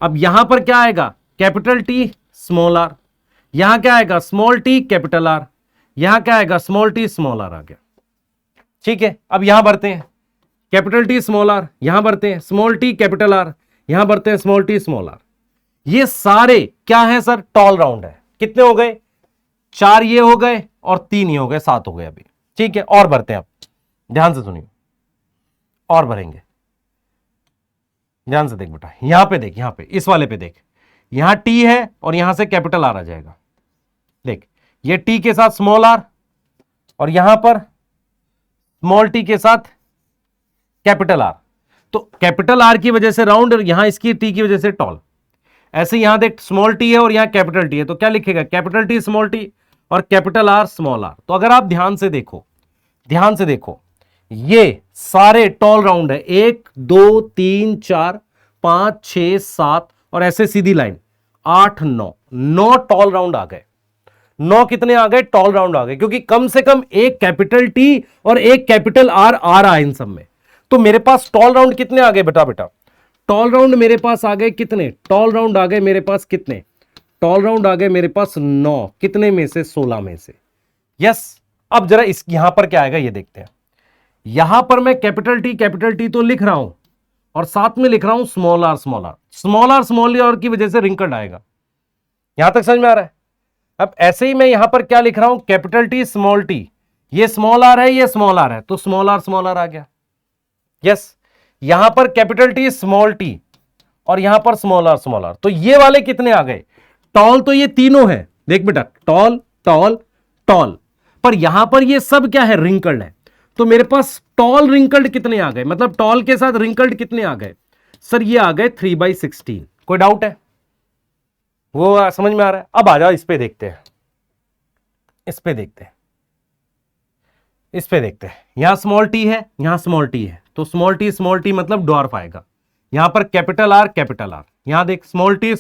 अब यहां पर क्या आएगा, कैपिटल टी स्मॉल आर, यहां क्या आएगा, स्मॉल टी कैपिटल आर, यहां क्या आएगा, स्मॉल टी स्मॉल आर आ गया। ठीक है, अब यहां भरते हैं, कैपिटल टी स्मॉल आर, यहां भरते हैं स्मॉल टी कैपिटल आर, यहां भरते हैं स्मॉल टी स्मॉल आर। ये सारे क्या है सर, टॉल राउंड है। कितने हो गए, 4 ये हो गए और 3 ये हो गए, 7 हो गए अभी। ठीक है, और भरते हैं, अब ध्यान से सुनिए, और भरेंगे। ध्यान से देख बेटा, यहां पे देख, यहां पे इस वाले पे देख, यहां टी है और यहां से कैपिटल आर आ जाएगा। देख, ये टी के साथ स्मॉल आर और यहां पर स्मॉल टी के साथ कैपिटल आर, तो कैपिटल आर की वजह से राउंड और यहां इसकी टी की वजह से टॉल। ऐसे यहां देख स्मॉल टी है और यहां कैपिटल टी है, तो क्या लिखेगा, कैपिटल टी स्मॉल टी और कैपिटल आर स्मॉल आर। तो अगर आप ध्यान से देखो, ध्यान से देखो, ये सारे टॉल राउंड है, 1 2 3 4 5 6 7 और ऐसे सीधी लाइन 8 9, 9 टॉल राउंड आ गए। 9 कितने आ गए, टॉल राउंड आ गए, क्योंकि कम से कम एक कैपिटल टी और एक कैपिटल आर आ रहा है इन सब में। तो मेरे पास टॉल राउंड कितने आ गए बेटा, टॉल राउंड मेरे पास आ गए कितने, टॉल राउंड आ गए मेरे पास कितने, टॉल राउंड आ गए मेरे पास 9, कितने में से, 16 में से। यस, अब जरा इस यहां पर क्या आएगा ये देखते हैं। यहां पर मैं कैपिटल टी तो लिख रहा हूं और साथ में लिख रहा हूं small R small R, small R की वजह से रिंकल्ड आएगा। यहां तक समझ में आ रहा है। अब ऐसे ही मैं यहां पर क्या लिख रहा हूं, कैपिटल टी स्मॉल टी, ये स्मॉल आर है, ये स्मॉल आर है, तो स्मॉल आर आ गया। यस, यहां पर कैपिटल टी स्मॉल टी और यहां पर स्मॉल आर, तो ये वाले कितने आ गए, टॉल, तो ये तीनों है, देख बेटा, टॉल टॉल टॉल, पर यहां पर ये सब क्या है, रिंकल्ड है। तो मेरे पास टॉल रिंकल्ड कितने आ गए, मतलब टॉल के साथ रिंकल्ड कितने आ गए, सर ये आ गए 3/16। कोई डाउट है, वो समझ में आ रहा है। अब आ जाओ इस पे देखते हैं, इस पे देखते हैं, इस पे देखते हैं। यहां स्मॉल टी है, यहां स्मॉल टी है, तो स्मॉल टी मतलब ड्वार्फ आएगा। यहां पर कैपिटल आर, यहां देख small T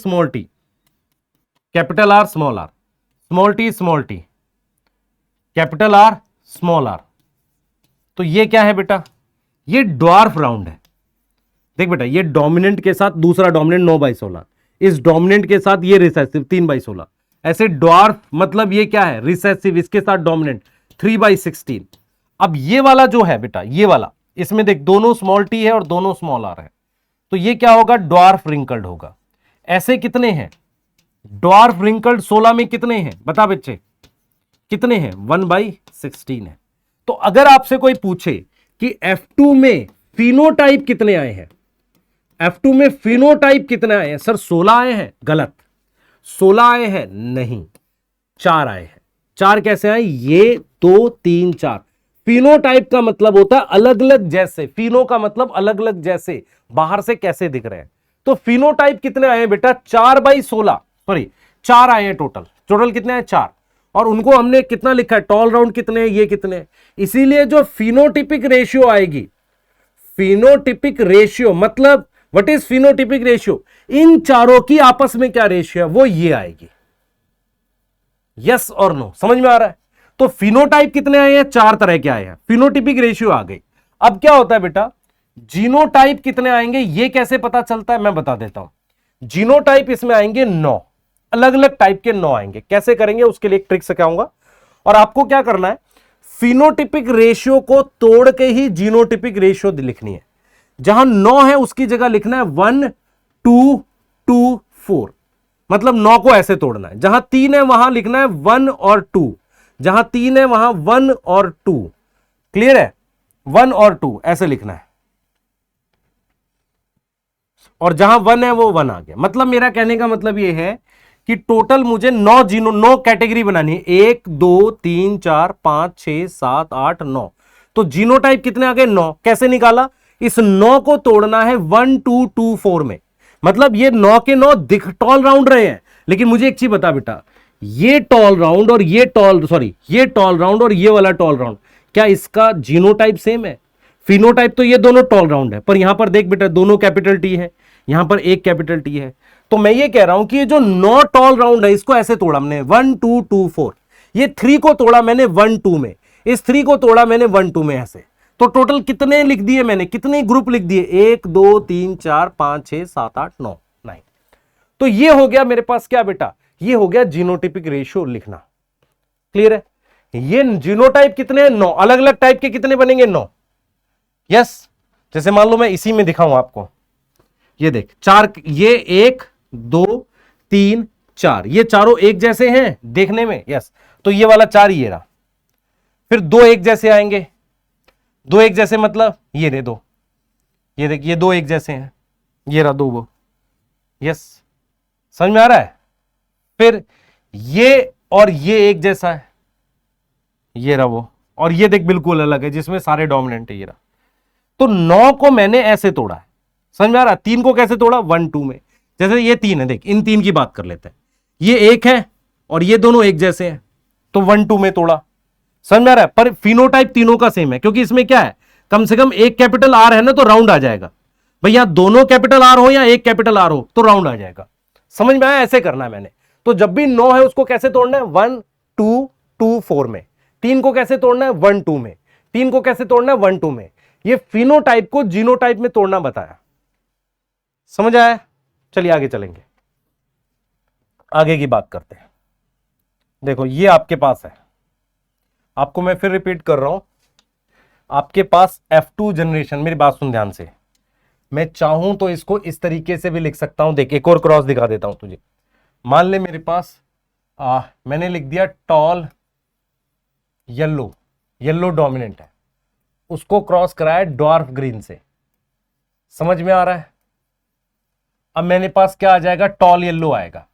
capital R, small T capital R small R, तो ये क्या है बेटा, ये ड्वार्फ राउंड है। देख बेटा, ये डोमिनेंट के साथ दूसरा डोमिनेंट 9/16, इस डोमिनेंट के साथ ये रिसेसिव 3/16, ऐसे ड्वार्फ मतलब ये क्या है, रिसेसिव, इसके साथ डोमिनेंट 3/16। अब ये वाला जो है बेटा, ये वाला, इसमें देख दोनों स्मॉल टी है और दोनों स्मॉल आर है, तो ये क्या होगा, ड्वार्फ रिंकल्ड होगा। ऐसे कितने हैं ड्वार्फ रिंकल्ड, 16 में कितने हैं बता बच्चे, कितने हैं, 1/16 है। तो अगर आपसे कोई पूछे कि F2 में फिनोटाइप कितने आए हैं, F2 में फिनोटाइप कितने आए हैं, सर 16 आए हैं, गलत, 16 आए हैं नहीं, 4 आए हैं। 4 कैसे आए, ये 2 3 4, फिनोटाइप का मतलब होता है अलग अलग जैसे, फिनो का मतलब अलग अलग जैसे, बाहर से कैसे दिख रहे हैं। तो फिनोटाइप कितने आए हैं बेटा, 4/16, सॉरी 4 आए हैं टोटल कितने आए, 4, और उनको हमने कितना लिखा है, टॉल राउंड कितने, ये कितने। इसीलिए जो फिनोटिपिक रेशियो आएगी, फिनोटिपिक रेशियो मतलब व्हाट इज फिनोटिपिक रेशियो, इन चारों की आपस में क्या रेशियो है, वो ये आएगी। यस और नो, समझ में आ रहा है। तो फिनोटाइप कितने आए हैं, 4 तरह के आए हैं, फिनोटिपिक रेशियो आ गई। अब क्या होता है बेटा, जीनोटाइप कितने आएंगे, ये कैसे पता चलता है, मैं बता देता हूं। जीनोटाइप इसमें आएंगे 9, अलग अलग टाइप के 9 आएंगे। कैसे करेंगे, उसके लिए एक ट्रिक सिखाऊंगा, और आपको क्या करना है, फिनोटिपिक रेशियो को तोड़ के ही जीनोटिपिक रेशियो लिखनी है। जहां 9 है उसकी जगह लिखना है 1 2 2 4, मतलब 9 को ऐसे तोड़ना है। जहां 3 है वहां लिखना है 1 और 2, जहां 3 है वहां 1 और 2, क्लियर है, 1 और 2 ऐसे लिखना है, और जहां 1 है वो 1 आ गया। मतलब मेरा कहने का मतलब ये है कि टोटल मुझे 9 कैटेगरी बनानी है, 1 2 3 4 5 6 7 8 9, तो जीनोटाइप कितने आ गए, 9। कैसे निकाला, इस 9 को तोड़ना है 1 2 2 4 में, मतलब ये 9 के 9 दिख टॉल राउंड रहे हैं। लेकिन मुझे एक चीज बता बेटा, ये टॉल राउंड और ये टॉल राउंड और ये वाला टॉल राउंड, क्या इसका जीनोटाइप सेम है, फिनोटाइप तो ये दोनों टॉल राउंड है, पर यहां पर देख बेटा दोनों कैपिटल टी है, यहां पर एक कैपिटल टी है। तो मैं ये कह रहा हूं कि ये जो 9 टॉल राउंड है इसको ऐसे तोड़ा हमने 1 2 2 4, ये 3 को तोड़ा मैंने 1 2 में, इस 3 को तोड़ा मैंने 1 2 में, ऐसे। तो टोटल कितने लिख दिए मैंने, कितने ग्रुप लिख दिए, 1 2 3 4 5 6 7 8 9 9। तो ये हो गया मेरे पास क्या बेटा, ये हो गया जीनोटिपिक रेशियो लिखना, क्लियर है। ये जीनोटाइप कितने हैं, 9, अलग अलग टाइप के कितने बनेंगे, 9। यस, जैसे मान लो मैं इसी में दिखाऊं आपको, ये देख 4, ये 1 2 3 4, ये चारों एक जैसे हैं देखने में, यस, तो ये वाला 4 ये रहा। फिर 2 एक जैसे आएंगे, 2 एक जैसे मतलब ये दे 2, ये देख ये 2 एक जैसे हैं, ये रहा 2 वो, यस, समझ में आ रहा है। फिर ये और ये एक जैसा है, ये रहा वो, और ये देख बिल्कुल अलग है जिसमें सारे डोमिनेंट है, ये रहा। तो 9 को मैंने ऐसे तोड़ा है, समझ में आ रहा? 3 को कैसे तोड़ा? 1 2 में। जैसे ये 3 है, देख इन 3 की बात कर लेते हैं, ये एक है और ये दोनों एक जैसे हैं, तो 1 2 में तोड़ा, समझ में आ रहा है? पर फिनोटाइप तीनों का सेम है, क्योंकि इसमें क्या है, कम से कम एक कैपिटल आर है ना, तो राउंड आ जाएगा। भाई यहां दोनों कैपिटल आर हो या एक कैपिटल आर हो तो राउंड आ जाएगा। समझ में आया? ऐसे करना है मैंने। तो जब भी 9 है उसको कैसे तोड़ना है? 1 2 2 4 में। 3 को कैसे तोड़ना है? 1 2 में। 3 को कैसे तोड़ना है? 1 2 में। ये फिनोटाइप को जीनोटाइप में तोड़ना बताया, समझ आया? चलिए आगे चलेंगे, आगे की बात करते हैं। देखो ये आपके पास है, आपको मैं फिर रिपीट कर रहा हूं, आपके पास F2 जनरेशन, मेरी बात सुन ध्यान से, मैं चाहूं तो इसको इस तरीके से भी लिख सकता हूं। देख एक और क्रॉस दिखा देता हूं तुझे। मान ले मेरे पास मैंने लिख दिया टॉल येलो, येलो डोमिनेंट है, उसको क्रॉस कराया डॉर्फ ग्रीन से, समझ में आ रहा है? अब मेरे पास क्या आ जाएगा? टॉल येलो आएगा।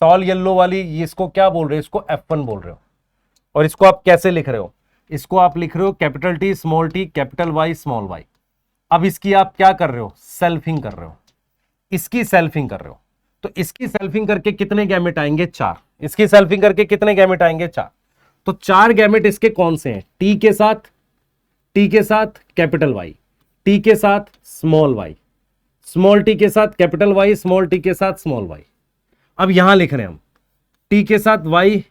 टॉल येलो वाली इसको क्या बोल रहे हो? इसको F1 बोल रहे हो। और इसको आप कैसे लिख रहे हो? इसको आप लिख रहे हो capital T small T capital Y small Y. अब इसकी आप क्या कर रहे हो? सेल्फिंग कर रहे हो, इसकी सेल्फिंग कर रहे हो। तो इसकी सेल्फिंग करके कितने गैमेट आएंगे? 4। इसकी सेल्फिंग करके कितने गैमेट आएंगे? 4। तो 4 गैमेट इसके कौन से हैं? टी के साथ कैपिटल वाई, टी के साथ स्मॉल वाई, स्मॉल टी के साथ कैपिटल वाई, स्मॉल टी के साथ स्मॉल वाई। अब यहां लिख रहे हैं हम टी के साथ वाई,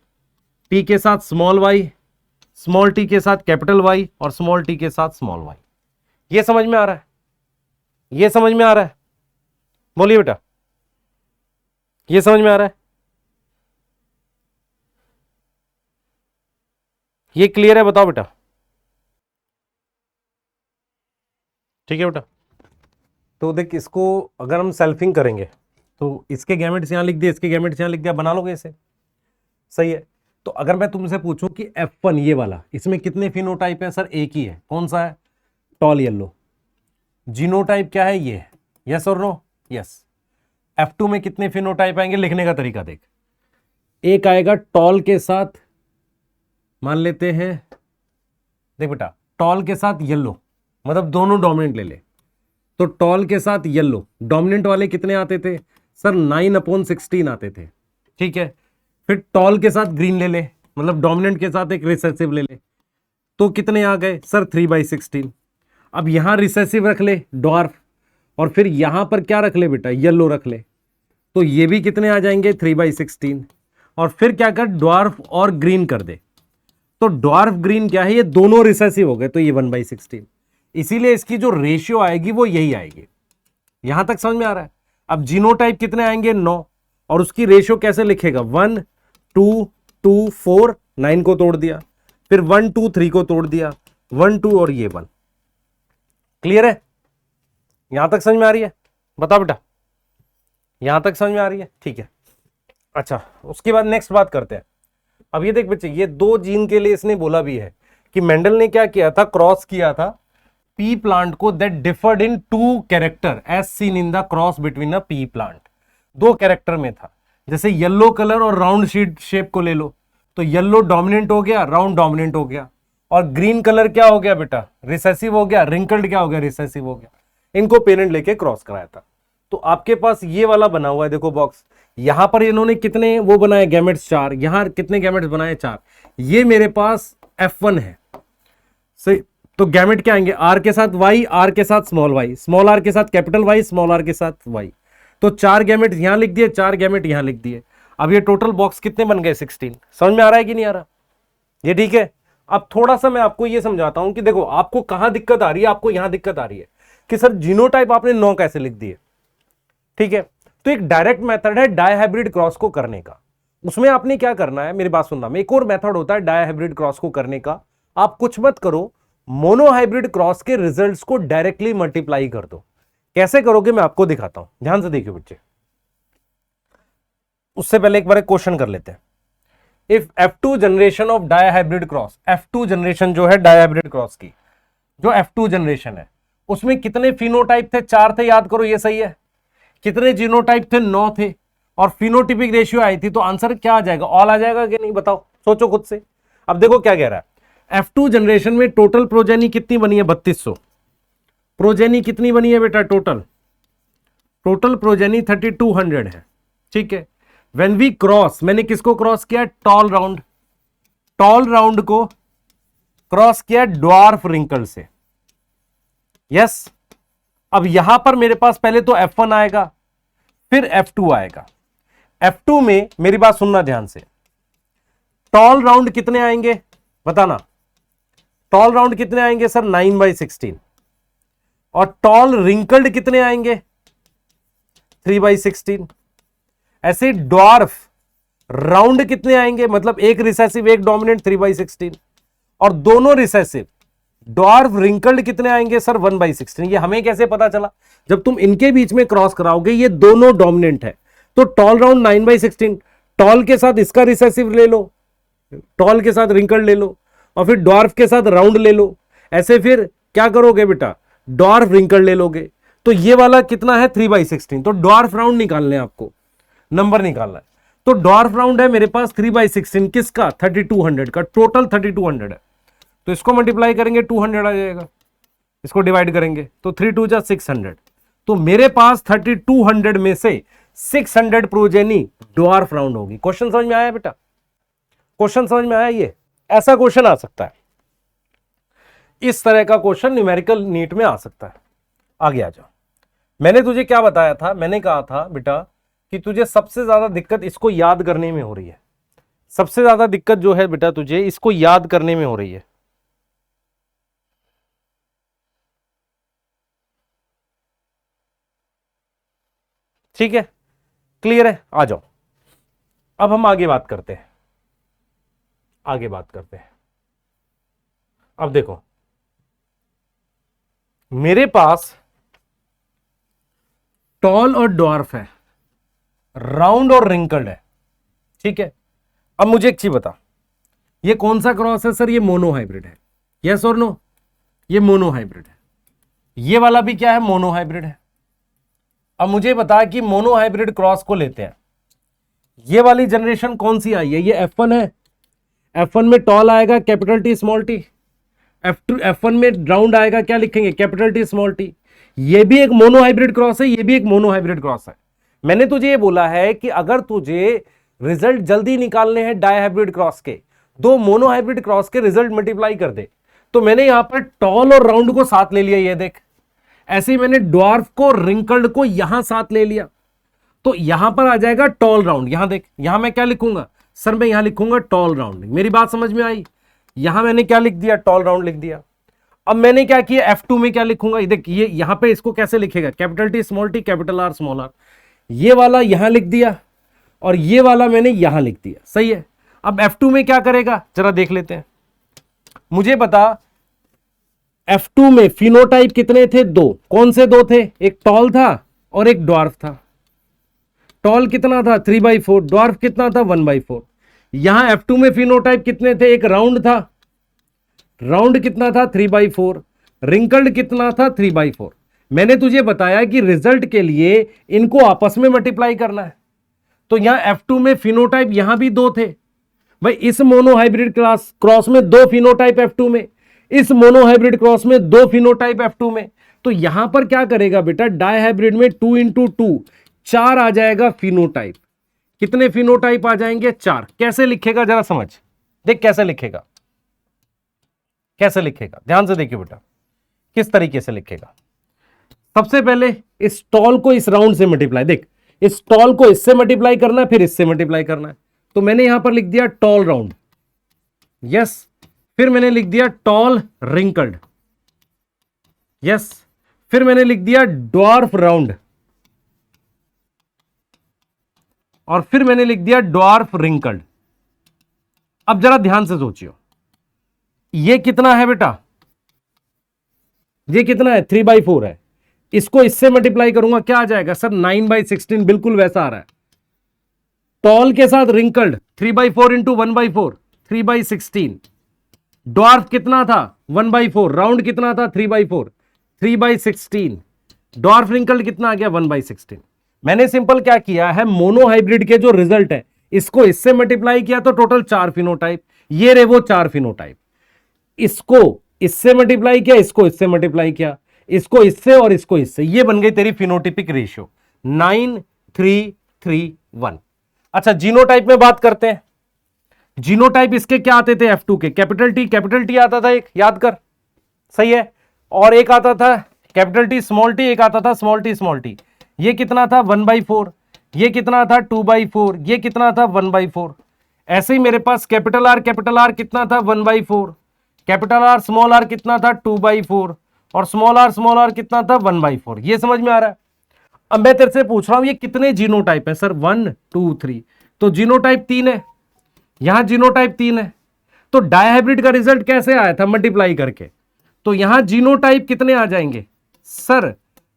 टी के साथ स्मॉल वाई, स्मॉल टी के साथ कैपिटल वाई और स्मॉल टी के साथ स्मॉल वाई। ये समझ में आ रहा है? ये समझ में आ रहा है? बोलिए बेटा, ये समझ में आ रहा है? ये क्लियर है? बताओ बेटा। ठीक है बेटा। तो देख इसको अगर हम सेल्फिंग करेंगे तो इसके गैमेट्स यहां लिख दिए, इसके गैमेट्स यहां लिख दिया, बना लोगे इसे? सही है। तो अगर मैं तुमसे पूछूं कि F1 ये वाला, इसमें कितने फिनोटाइप है? सर एक ही है। कौन सा है? Toll yellow. जीनोटाइप क्या है? ये। यस और नो? यस। F2 में कितने फिनोटाइप आएंगे? लिखने का तरीका देख, एक आएगा टॉल के साथ, मान लेते हैं, देख बेटा टॉल के साथ येलो, मतलब दोनों डोमिनेंट ले ले। तो टॉल के साथ येलो डोमिनेंट वाले कितने आते थे? सर 9/16 आते थे। ठीक है। फिर टॉल के साथ ग्रीन ले ले, मतलब डोमिनेंट के साथ एक रिसेसिव ले ले, तो कितने आ गए? सर 3/16। अब यहां रिसेसिव रख ले डॉर्फ, और फिर यहां पर क्या रख ले बेटा? येलो रख ले, तो ये भी कितने आ जाएंगे? 3/16। और फिर क्या कर? डॉर्फ और ग्रीन कर दे, तो डॉर्फ ग्रीन क्या है? ये दोनों रिसेसिव हो गए, तो ये 1/16। इसीलिए इसकी जो रेशियो आएगी वो यही आएगी। यहां तक समझ में आ रहा है? अब जीनोटाइप कितने आएंगे? 9। और उसकी रेशियो कैसे लिखेगा? 1 2 2 4, 9 को तोड़ दिया, फिर 1 2 3 को तोड़ दिया, 1 2 और ये 1। क्लियर है? यहां तक समझ में आ रही है? बता बेटा, यहां तक समझ में आ रही है? ठीक है। अच्छा, उसके बाद नेक्स्ट बात करते हैं। अब ये देख बच्चे, ये 2 जीन के लिए इसने बोला भी है कि मेंडल ने क्या किया था? क्रॉस किया था पी प्लांट को that differed in 2 character as seen in the cross between a pea plant. 2 character में था। जैसे येलो कलर और राउंड शेप को ले लो, तो येलो डोमिनेंट हो गया, राउंड डोमिनेंट हो गया, और ग्रीन कलर क्या हो गया बेटा? रिसेसिव हो गया, रिंकल्ड क्या हो गया? रिसेसिव हो गया। इनको पेरेंट लेके क्रॉस कराया था। तो आपके पास ये वाला बना हुआ है, देखो बॉक्स, यहां पर इन्होंने कितने वो बनाए? गैमेट्स 4। यहां कितने गैमेट्स बनाए? 4। ये मेरे पास F1 है, सही। तो गैमेट क्या आएंगे? आर के साथ वाई, आर के साथ स्मॉल वाई, स्मॉल आर के साथ कैपिटल वाई, स्मॉल आर के साथ वाई। तो 4 गैमेट यहां लिख दिए, 4 गैमेट यहां लिख दिए। अब ये टोटल बॉक्स कितने बन गए? 16। समझ में आ रहा है कि नहीं आ रहा? ये ठीक है। अब थोड़ा सा मैं आपको ये समझाता हूं कि देखो आपको कहां दिक्कत आ रही है। आपको यहां दिक्कत आ रही है कि सर जीनोटाइप आपने 9 कैसे लिख दिए? ठीक है। तो एक डायरेक्ट मेथड है डायहाइब्रिड क्रॉस को करने का। उसमें आपने क्या करना है, मेरी बात सुनना, एक और मेथड होता है डायहाइब्रिड क्रॉस को करने का। आप कुछ मत करो, मोनोहाइब्रिड क्रॉस के रिजल्ट्स को डायरेक्टली मल्टीप्लाई कर दो। कैसे करोगे मैं आपको दिखाता हूं, ध्यान से देखिए बच्चे। उससे पहले एक बार क्वेश्चन कर लेते हैं। If F2 generation of dihybrid cross, F2 generation जो है डायहाइब्रिड क्रॉस की, जो F2 जनरेशन है, उसमें कितने फिनोटाइप थे? 4 थे, याद करो, ये सही है। कितने जीनोटाइप थे? 9 थे। और फिनोटिपिक रेशियो आई थी, तो आंसर क्या आ जाएगा? ऑल आ जाएगा कि नहीं? बताओ, सोचो खुद से। अब देखो क्या कह रहा है, F2 जनरेशन में टोटल प्रोजेनी कितनी बनी है? 3200। प्रोजेनी कितनी बनी है बेटा? टोटल प्रोजेनी 3200 है, ठीक है। व्हेन वी क्रॉस, मैंने किसको क्रॉस किया? टॉल राउंड को क्रॉस किया ड्वार्फ रिंकल से। यस। अब यहां पर मेरे पास पहले तो F1 आएगा, फिर F2 आएगा। F2 में मेरी बात सुनना ध्यान से, टॉल राउंड कितने आएंगे बताना? टॉल राउंड कितने आएंगे सर? 9/16। और टॉल रिंकल्ड कितने आएंगे? 3/16। ऐसे ड्वार्फ राउंड कितने आएंगे? मतलब एक रिसेसिव एक डोमिनेंट, 3/16। और दोनों रिसेसिव ड्वार्फ रिंकल्ड कितने आएंगे सर? 1/16। ये हमें कैसे पता चला? जब तुम इनके बीच में क्रॉस कराओगे, ये दोनों डोमिनेंट है, तो टॉल राउंड 9/16, टॉल के साथ इसका रिसेसिव ले लो, टॉल के साथ रिंकल्ड ले लो, और फिर ड्वार्फ के साथ राउंड ले लो। ऐसे फिर क्या करोगे बेटा? ड्वार्फ रिंकल्ड ले लोगे। तो ये वाला कितना है? 3/16। तो ड्वार्फ राउंड निकालने हैं आपको, नंबर निकालना है। तो ड्वार्फ राउंड है मेरे पास 3/16 किसका? 3200 का। टोटल 3200 है, तो इसको मल्टीप्लाई करेंगे 200 आ जाएगा, इसको डिवाइड करेंगे तो 3 2 जा 600। तो मेरे पास 3200 में से 600 प्रोजेनी ड्वार्फ राउंड होगी। क्वेश्चन समझ में आया बेटा? क्वेश्चन समझ में आया? ये ऐसा क्वेश्चन आ सकता है, इस तरह का क्वेश्चन न्यूमेरिकल नीट में आ सकता है। आगे आ जाओ। मैंने तुझे क्या बताया था? मैंने कहा था बेटा कि तुझे सबसे ज्यादा दिक्कत इसको याद करने में हो रही है। सबसे ज्यादा दिक्कत जो है बेटा तुझे इसको याद करने में हो रही है। ठीक है, क्लियर है? आ जाओ, अब हम आगे बात करते हैं। अब देखो, मेरे पास टॉल और ड्वार्फ है, राउंड और रिंकल्ड है, ठीक है। अब मुझे एक चीज बता, ये कौन सा क्रॉस है सर? ये मोनो हाइब्रिड है। यस और नो? ये मोनो हाइब्रिड है। ये वाला भी क्या है? मोनो हाइब्रिड है। अब मुझे बता कि मोनो हाइब्रिड क्रॉस को लेते हैं, ये वाली जनरेशन कौन सी आई है? ये F1 है। F1 में टॉल आएगा capital T small T, F1 में राउंड आएगा, क्या लिखेंगे? Capital T small T. ये भी एक मोनो हाइब्रिड क्रॉस है, ये भी एक मोनो हाइब्रिड क्रॉस है। मैंने तुझे ये बोला है कि अगर तुझे रिजल्ट जल्दी निकालने हैं डाई हाइब्रिड क्रॉस के, दो मोनो हाइब्रिड क्रॉस के रिजल्ट मल्टीप्लाई कर दे। तो मैंने यहां पर टॉल और राउंड को साथ ले लिया, ये देख। ऐसे ही मैंने ड्वार्फ को रिंकल्ड को यहां साथ ले लिया, तो यहां पर आ जाएगा टॉल राउंड। यहां देख, यहां मैं क्या लिखूंगा सर? मैं यहां लिखूंगा टॉल राउंड। मेरी बात समझ में आई? यहां मैंने क्या लिख दिया? टॉल राउंड लिख दिया। अब मैंने क्या किया? F2 में क्या लिखूंगा? देख, ये यहां पे इसको कैसे लिखेगा? Capital T small T, capital R small R. ये वाला यहां लिख दिया और ये वाला मैंने यहां लिख दिया, सही है। अब F2 में क्या करेगा जरा देख लेते हैं। मुझे बता, F2 में फिनोटाइप कितने थे? दो। कौन से दो थे? एक टॉल था और एक ड्वार्फ था। टॉल कितना था? 3/4। ड्वार्फ कितना था? 1/4। यहां F2 में फिनोटाइप कितने थे? एक राउंड था, राउंड कितना था? 3/4। रिंकल्ड कितना था? 3/4। मैंने तुझे बताया कि रिजल्ट के लिए इनको आपस में मल्टीप्लाई करना है। तो यहां F2 में फिनोटाइप यहां भी दो थे भाई। इस मोनो हाइब्रिड क्रॉस में दो फिनोटाइप F2 में, इस मोनो हाइब्रिड क्रॉस में दो फिनोटाइप F2 में। तो यहां पर क्या करेगा बेटा? डाई हाइब्रिड में 2 × 2 4 आ जाएगा फिनोटाइप। कितने फिनोटाइप आ जाएंगे? 4। कैसे लिखेगा जरा समझ, देख कैसे लिखेगा, कैसे लिखेगा, ध्यान से देखिए बेटा, किस तरीके से लिखेगा। सबसे पहले इस टॉल को इस राउंड से मल्टीप्लाई, देख इस टॉल को इससे मल्टीप्लाई करना है, फिर इससे मल्टीप्लाई करना है। तो मैंने यहां पर लिख दिया टॉल राउंड, यस। फिर मैंने लिख दिया टॉल रिंकल्ड, यस। फिर मैंने लिख दिया ड्वार्फ राउंड, और फिर मैंने लिख दिया ड्वार्फ रिंकल्ड। अब जरा ध्यान से सोचियो, ये कितना है बेटा? ये कितना है? 3/4 है। इसको इससे मल्टीप्लाई करूंगा, क्या आ जाएगा सर? 9/16। बिल्कुल वैसा आ रहा है। टॉल के साथ रिंकल्ड 3/4 × 1/4, 3/16। ड्वार्फ कितना था? 1/4। राउंड कितना था? 3/4, 3/16। ड्वार्फ रिंकल्ड कितना आ गया? 1/16। मैंने सिंपल क्या किया है, मोनोहाइब्रिड के जो रिजल्ट है इसको इससे मल्टीप्लाई किया तो टोटल 4 फिनोटाइप, ये रहे वो 4 फिनोटाइप। इसको इससे मल्टीप्लाई किया, इसको इससे मल्टीप्लाई किया, इसको इससे और इसको इससे, ये बन गई तेरी फिनोटिपिक रेशियो 9331। अच्छा जीनोटाइप में बात करते हैं। जीनोटाइप इसके क्या आते थे, F2 के कैपिटल टी आता था एक, याद कर, सही है, और एक आता था कैपिटल टी स्मॉल टी, एक आता था स्मॉल टी। ये कितना था 1/4, ये कितना था 2/4, ये कितना था 1/4। ऐसे ही मेरे पास कैपिटल आर कितना था 1/4, कैपिटल आर स्मॉल आर कितना था 2/4, और स्मॉल आर कितना था 1/4। ये समझ में आ रहा है। अब मैं तेरे से पूछ रहा हूं ये कितने जीनोटाइप है सर, 1 2 3, तो जीनोटाइप 3 है, यहां जीनोटाइप 3 है, तो डायहाइब्रिड का रिजल्ट कैसे आया था, मल्टीप्लाई करके, तो यहां जीनोटाइप कितने आ जाएंगे सर,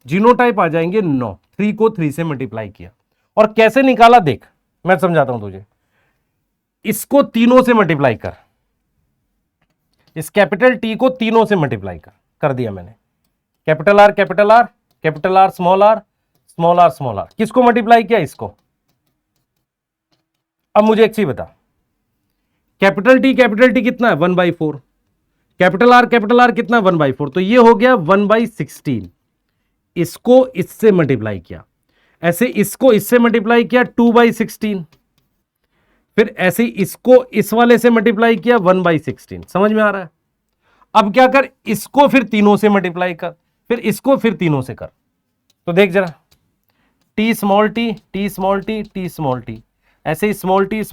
जीनोटाइप आ जाएंगे 9, 3 को 3 से मल्टीप्लाई किया। और कैसे निकाला देख, मैं समझाता हूं तुझे। इसको तीनों से मल्टीप्लाई कर, इस कैपिटल टी को तीनों से मल्टीप्लाई कर दिया मैंने, कैपिटल आर स्मॉल आर, किसको मल्टीप्लाई किया, इसको। अब मुझे एक चीज बता, कैपिटल टी कितना है 1/4, कैपिटल आर कितना 1/4, तो ये हो गया 1/16। इसको इससे मल्टीप्लाई किया, ऐसे इसको इससे मल्टीप्लाई किया 2/16, फिर ऐसे इसको इस वाले से मल्टीप्लाई किया 1/16। समझ में आ रहा है। अब क्या कर, इसको फिर तीनों से मल्टीप्लाई कर, फिर इसको फिर तीनों से कर, तो देख जरा, टी स्मॉल टी, ऐसे ही स्मॉल टी।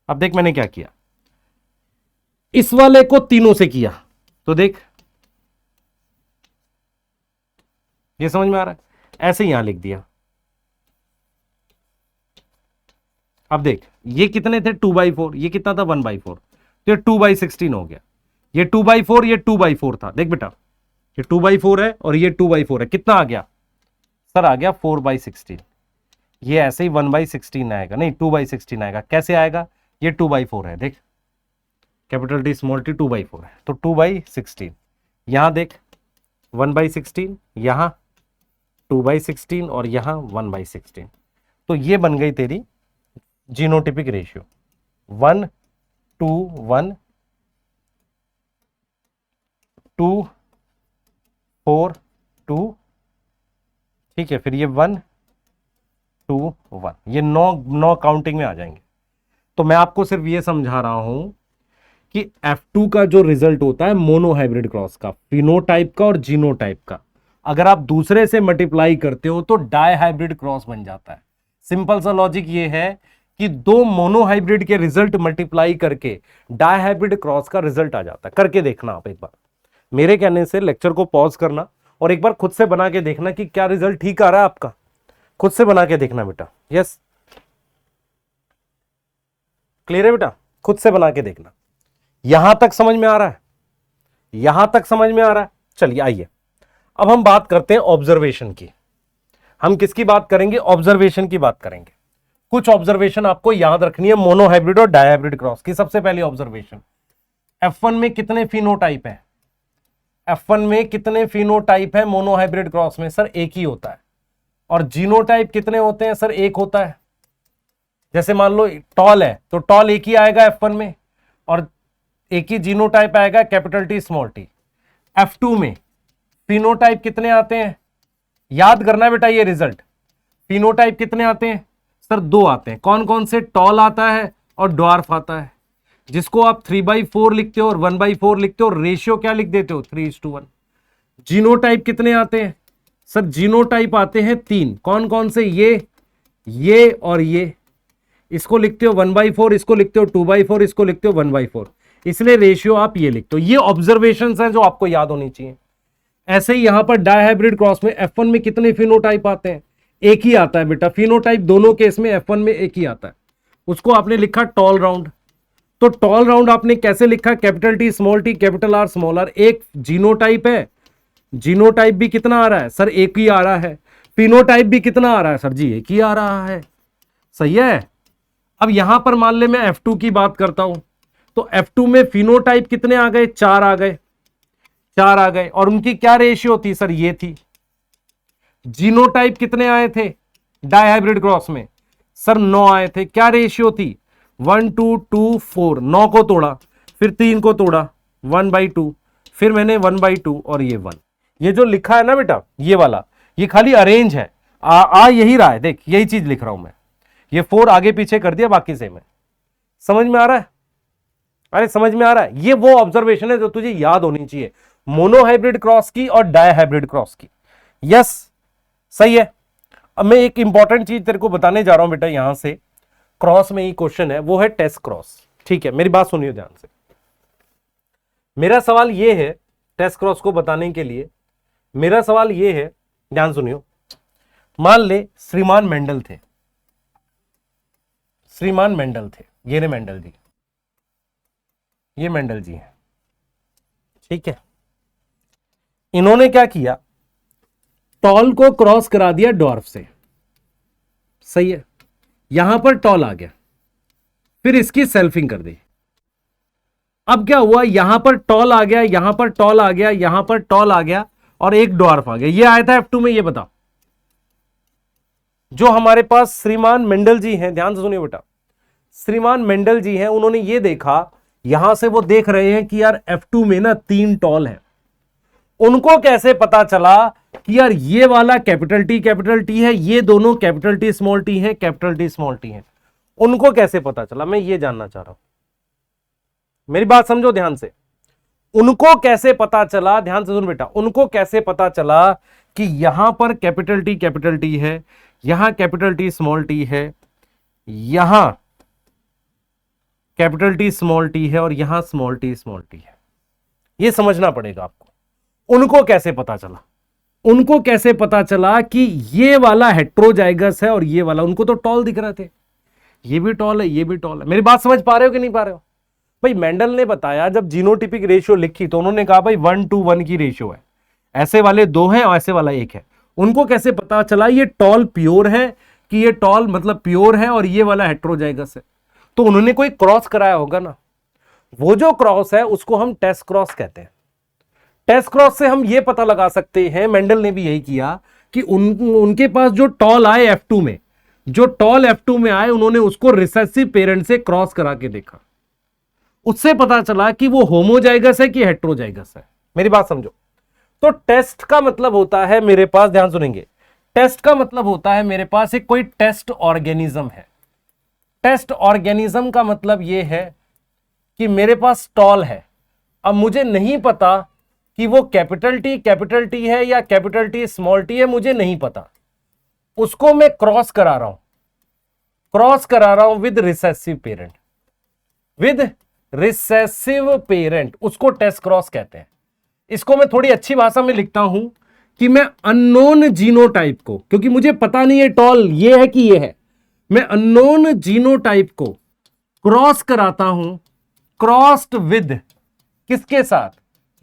अब देख मैंने क्या किया, इस वाले को तीनों से किया, तो देख ये समझ में आ रहा है। ऐसे ही यहां लिख दिया। अब देख ये कितने थे 2/4, ये कितना था 1/4, तो ये 2/16 हो गया। ये 2/4, ये 2/4 था, देख बेटा ये 2/4 है और ये 2/4 है, कितना आ गया सर, आ गया 4/16। ये ऐसे ही 1/16 आएगा, नहीं 2/16 आएगा। कैसे आएगा, ये 2/4 है, देख कैपिटल टी स्मॉल टी 2/4 है, तो 2/16। यहां देख 1/16, यहां 2/16 और यहां 1/16, तो ये बन गई तेरी जीनोटिपिक रेशियो 1 2 1 2 4 2, ठीक है, फिर ये 1 2 1, ये 9 काउंटिंग में आ जाएंगे। तो मैं आपको सिर्फ ये समझा रहा हूं कि F2 का जो रिजल्ट होता है मोनोहाइब्रिड क्रॉस का, फिनोटाइप का और जीनोटाइप का, अगर आप दूसरे से मल्टीप्लाई करते हो तो डायहाइब्रिड क्रॉस बन जाता है। सिंपल सा लॉजिक ये है कि दो मोनोहाइब्रिड के रिजल्ट मल्टीप्लाई करके डायहाइब्रिड क्रॉस का रिजल्ट आ जाता है। करके देखना आप एक बार, मेरे कहने से लेक्चर को पॉज करना और एक बार खुद से बना के देखना कि क्या रिजल्ट ठीक आ रहा है आपका। खुद से बना के देखना बेटा। यस, क्लियर है बेटा, खुद से बना के देखना। यहां तक समझ में आ रहा है, यहां तक समझ में आ रहा है। चलिए आइए अब हम बात करते हैं ऑब्जर्वेशन की। हम किसकी बात करेंगे, ऑब्जर्वेशन की बात करेंगे। कुछ ऑब्जर्वेशन आपको याद रखनी है मोनोहाइब्रिड और डायहाइब्रिड क्रॉस की। सबसे पहली ऑब्जर्वेशन, F1 में कितने फिनोटाइप है, F1 में कितने फिनोटाइप है मोनोहाइब्रिड क्रॉस में, सर एक ही होता है। और जीनोटाइप कितने होते हैं, सर एक होता है। जैसे मान लो टॉल है तो टॉल एक ही आएगा F1 में, और एक ही जीनोटाइप आएगा capital T small T. F2 में फिनोटाइप कितने आते हैं, याद करना बेटा ये रिजल्ट। फिनोटाइप कितने आते हैं सर, 2 आते हैं। कौन कौन से, टॉल आता है और ड्वार्फ आता है, जिसको आप 3/4 लिखते हो और 1/4 लिखते हो, रेशियो क्या लिख देते हो 3:1। जीनोटाइप कितने आते हैं सर, जीनोटाइप आते हैं 3। कौन कौन से, ये और ये। इसको लिखते हो 1/4, इसको लिखते हो 2/4, इसको लिखते हो 1/4, इसलिए रेशियो आप ये लिखते हो। ये ऑब्जर्वेशंस हैं जो आपको याद होनी चाहिए। ऐसे ही यहां पर डायहाइब्रिड क्रॉस में F1 में कितने फिनोटाइप आते हैं, एक ही आता है बेटा। फिनोटाइप दोनों केस में F1 में एक ही आता है। उसको आपने लिखा टॉल राउंड। तो टॉल राउंड आपने कैसे लिखा, capital T small T capital R small R. एक जीनोटाइप है, जीनोटाइप भी कितना आ रहा है सर, एक ही आ रहा है। फिनोटाइप भी कितना आ रहा है सर जी, एक ही आ रहा है। सही है। अब यहां पर मान ले मैं F2 की बात करता हूं, तो F2 में फिनोटाइप कितने आ गए, 4 आ गए, 4 आ गए। और उनकी क्या रेशियो थी सर, ये थी। जीनोटाइप कितने आए थे डायहाइब्रिड क्रॉस में? सर 9 आए थे। क्या रेशियो थी? 1:2:4। 9 को तोड़ा, फिर 3 को तोड़ा, 1/2, फिर मैंने 1/2 और ये 1। ये जो लिखा है ना बेटा ये वाला, ये खाली अरेंज है। यही रहा है, देख यही चीज लिख रहा हूं मैं। ये 4 आगे पीछे कर दिया, बाकी सेम है। समझ में आ रहा है? अरे समझ में आ रहा है? ये वो ऑब्जर्वेशन है जो तुझे याद होनी चाहिए, मोनोहाइब्रिड क्रॉस की और डायहाइब्रिड क्रॉस की। यस सही है। अब मैं एक इंपॉर्टेंट चीज तेरे को बताने जा रहा हूं बेटा, यहां से क्रॉस में ही क्वेश्चन है, वो है टेस्ट क्रॉस। ठीक है, मेरी बात सुनिए ध्यान से। मेरा सवाल ये है टेस्ट क्रॉस को बताने के लिए, मेरा सवाल ये है, ध्यान सुनियो। मान ले श्रीमान मेंडल थे, श्रीमान मेंडल थे, ये रे मेंडल जी, ये मेंडल जी हैं। ठीक है, इन्होंने क्या किया, टॉल को क्रॉस करा दिया डॉर्फ से। सही है, यहां पर टॉल आ गया, फिर इसकी सेल्फिंग कर दी। अब क्या हुआ, यहां पर टॉल आ गया, यहां पर टॉल आ गया, यहां पर टॉल आ गया और एक डॉर्फ आ गया। ये आया था F2 में। ये बताओ, जो हमारे पास श्रीमान मेंडल जी हैं, ध्यान से सुनिए बेटा, श्रीमान मेंडल जी हैं, उन्होंने ये देखा, यहां से वो देख रहे हैं कि यार F2 में ना 3 टॉल है। उनको कैसे पता चला कि यार ये वाला कैपिटल टी है, ये दोनों कैपिटल टी स्मॉल टी है, कैपिटल टी स्मॉल टी है? उनको कैसे पता चला, मैं ये जानना चाह रहा हूं। मेरी बात समझो ध्यान से। उनको कैसे पता चला, ध्यान से सुन बेटा, उनको कैसे पता चला कि यहां पर कैपिटल टी है, यहां कैपिटल टी स्मॉल टी है, यहां कैपिटल टी स्मॉल टी है और यहां स्मॉल टी है? यह समझना पड़ेगा आपको। उनको कैसे पता चला? उनको कैसे पता चला कि ये वाला हेट्रोजाइगस है और ये वाला? उनको तो टॉल दिख रहे थे, ये भी टॉल है, ये भी टॉल है। मेरी बात समझ पा रहे हो कि नहीं पा रहे हो? भाई मेंडल ने बताया, जब जीनोटिपिक रेशियो लिखी तो उन्होंने कहा भाई 1:1 की रेशियो है, ऐसे वाले 2 हैं और ऐसे वाला 1 है। उनको कैसे पता चला ये टॉल प्योर है कि ये टॉल मतलब प्योर है और ये वाला हेट्रोजाइगस है? तो उन्होंने कोई क्रॉस कराया होगा ना। वो जो क्रॉस है उसको हम टेस्ट क्रॉस कहते हैं। टेस्ट क्रॉस से हम ये पता लगा सकते हैं, मेंडल ने भी यही किया, कि उनके पास जो टॉल आए F2 में, जो टॉल F2 में आए, उन्होंने उसको रिसेसिव पेरेंट से क्रॉस करा के देखा। उससे पता चला कि वो होमोजाइगस है कि हेट्रोजाइगस है। मेरी बात समझो। तो टेस्ट का मतलब होता है मेरे पास, ध्यान सुनेंगे, टेस्ट का मतलब होता है मेरे पास एक कोई टेस्ट ऑर्गेनिज्म है। टेस्ट ऑर्गेनिज्म का मतलब यह है कि मेरे पास टॉल है, अब मुझे नहीं पता कि वो कैपिटल टी है या कैपिटल टी स्मॉल टी है, मुझे नहीं पता। उसको मैं क्रॉस करा रहा हूं with recessive parent, with recessive parent, उसको टेस्ट क्रॉस कहते हैं। इसको मैं थोड़ी अच्छी भाषा में लिखता हूं कि मैं अननोन जीनोटाइप को, क्योंकि मुझे पता नहीं है टॉल ये है कि ये है, मैं अननोन जीनोटाइप को क्रॉस कराता हूं, क्रॉस्ड विद किसके साथ?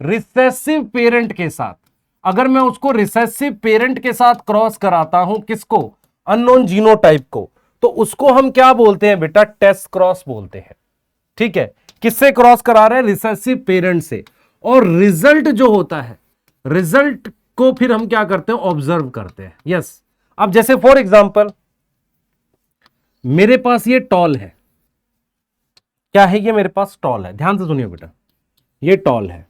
रिसेसिव पेरेंट के साथ। अगर मैं उसको रिसेसिव पेरेंट के साथ क्रॉस कराता हूं, किसको? अननोन जीनोटाइप को, तो उसको हम क्या बोलते हैं बेटा? टेस्ट क्रॉस बोलते हैं। ठीक है, किससे क्रॉस करा रहे हैं? रिसेसिव पेरेंट से। और रिजल्ट जो होता है, रिजल्ट को फिर हम क्या करते हैं? ऑब्जर्व करते हैं। यस, अब जैसे फॉर एग्जांपल मेरे पास ये टॉल है, क्या है ये? मेरे पास टॉल है, ध्यान से सुनिए बेटा, ये टॉल है।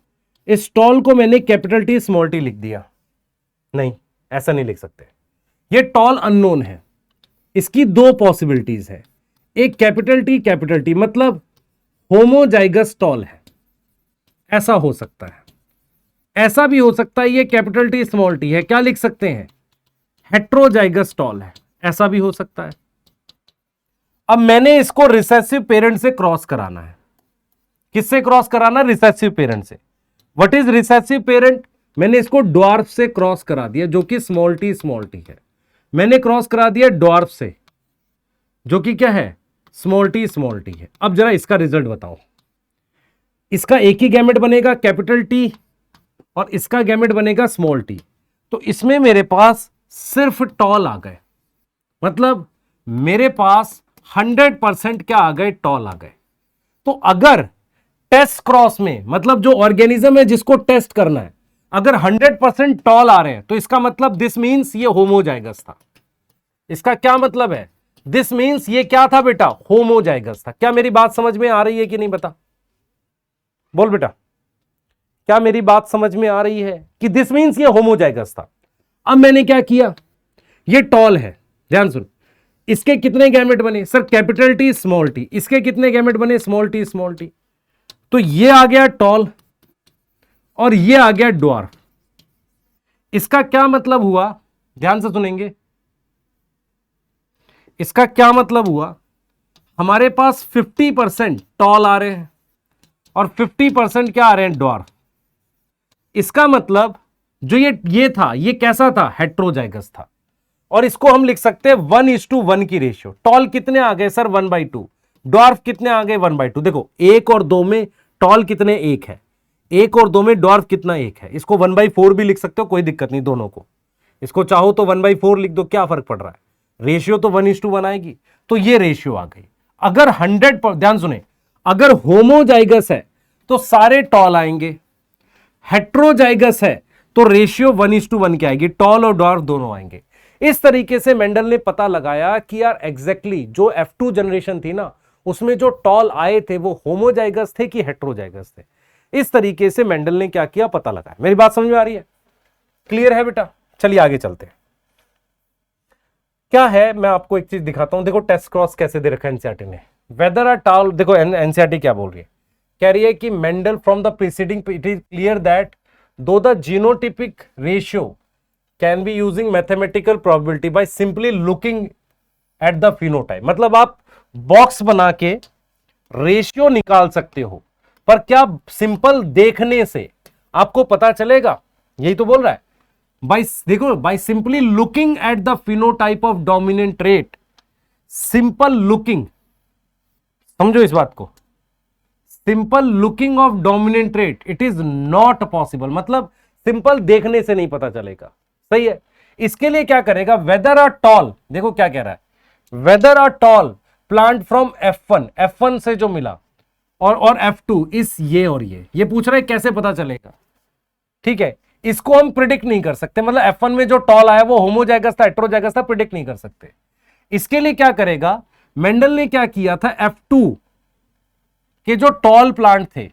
इस टॉल को मैंने कैपिटल टी स्मॉल टी लिख दिया, नहीं ऐसा नहीं लिख सकते। ये टॉल अननोन है, इसकी 2 पॉसिबिलिटीज है। एक कैपिटल टी मतलब होमोजाइगस टॉल है, ऐसा हो सकता है। ऐसा भी हो सकता है ये कैपिटल टी स्मॉल टी है, क्या लिख सकते हैं? हेट्रोजाइगस टॉल है, ऐसा भी हो सकता है। अब मैंने इसको रिसेसिव पेरेंट से क्रॉस कराना है। किससे क्रॉस कराना? रिसेसिव पेरेंट से। What is recessive parent? मैंने इसको ड्वार्फ से क्रॉस करा दिया, जो कि स्मॉल टी है। मैंने क्रॉस करा दिया ड्वार्फ से, जो कि क्या है? स्मॉल टी है। अब जरा इसका रिजल्ट बताओ। इसका एक ही गैमेट बनेगा कैपिटल टी और इसका गैमेट बनेगा स्मॉल टी। तो इसमें मेरे पास सिर्फ टॉल आ गए, मतलब मेरे पास 100% क्या आ गए? टॉल आ गए। तो अगर टेस्ट क्रॉस में, मतलब जो ऑर्गेनिज्म है जिसको टेस्ट करना है, अगर 100% टॉल आ रहे हैं तो इसका मतलब दिस मीन्स ये होमोजाइगस था। इसका क्या मतलब है? दिस मीन्स ये क्या था बेटा? होमोजाइगस था। क्या मेरी बात समझ में आ रही है कि नहीं? बता, बोल बेटा, क्या मेरी बात समझ में आ रही है कि दिस मीन्स ये होमोजाइगस था? अब मैंने क्या किया, ये टॉल है, ध्यान सुन, इसके कितने गैमेट बने sir? Capital T small T. इसके कितने गैमेट बने? Small T small T. तो ये आ गया टॉल और ये आ गया ड्वार्फ। इसका क्या मतलब हुआ? ध्यान से सुनेंगे। इसका क्या मतलब हुआ? हमारे पास 50% टॉल आ रहे हैं और 50% क्या आ रहे हैं? ड्वार्फ। इसका मतलब जो ये था, ये कैसा था? हेट्रोजाइगस था। और इसको हम लिख सकते हैं 1:1 की रेशियो। टॉल कितने आ गए सर? 1/2। ड्वार्फ कितने आ गए? 1/2। देखो 1 और 2 में टॉल कितने? 1 है। 1 और 2 में ड्वार्फ कितना? 1 है। इसको 1/4 भी लिख सकते हो, कोई दिक्कत नहीं दोनों को। इसको चाहो तो 1/4 लिख दो, क्या फर्क पड़ रहा है? रेशियो तो 1:1 आएगी। तो ये रेशियो आ गई। अगर 100 पर ध्यान सुने, अगर होमोजाइगस है तो सारे टॉल आएंगे, हेट्रोजाइगस है तो रेशियो 1:1 की आएगी, टॉल और ड्वार्फ दोनों आएंगे। इस तरीके से मेंडल ने पता लगाया कि यार एग्जैक्टली जो F2 जनरेशन थी ना, उसमें जो टॉल आए थे वो होमोजाइगस थे कि हेट्रोजाइगस थे। इस तरीके से मेंडल ने क्या किया? पता लगाया। मेरी बात समझ में आ रही है? क्लियर है बेटा? चलिए आगे चलते हैं। क्या है, मैं आपको एक चीज दिखाता हूं। देखो टेस्ट क्रॉस कैसे दे रखा है एनसीईआरटी ने। वेदर अ टॉल, देखो एनसीईआरटी क्या बोल रही है, कह रही है कि Mendel from the preceding it is clear that though the genotypic ratio can be using mathematical probability by simply looking at the phenotype. मतलब आप बॉक्स बना के रेशियो निकाल सकते हो, पर क्या सिंपल देखने से आपको पता चलेगा? यही तो बोल रहा है। देखो bye simply looking at the phenotype of dominant trait, simple looking, समझो इस बात को, simple looking of dominant trait it is not possible. मतलब सिंपल देखने से नहीं पता चलेगा, सही है। इसके लिए क्या करेगा? वेदर अ टॉल, देखो क्या कह रहा है, weather a tall plant from F1 से जो मिला और F2 इस ये और ये पूछ रहा है कैसे पता चलेगा? ठीक है, इसको हम प्रिडिक्ट नहीं कर सकते। मतलब F1 में जो टॉल आया वो होमोजाइगस था, हेट्रोजाइगस था, प्रिडिक्ट नहीं कर सकते। इसके लिए क्या करेगा? मेंडल ने क्या किया था, F2 के जो टॉल प्लांट थे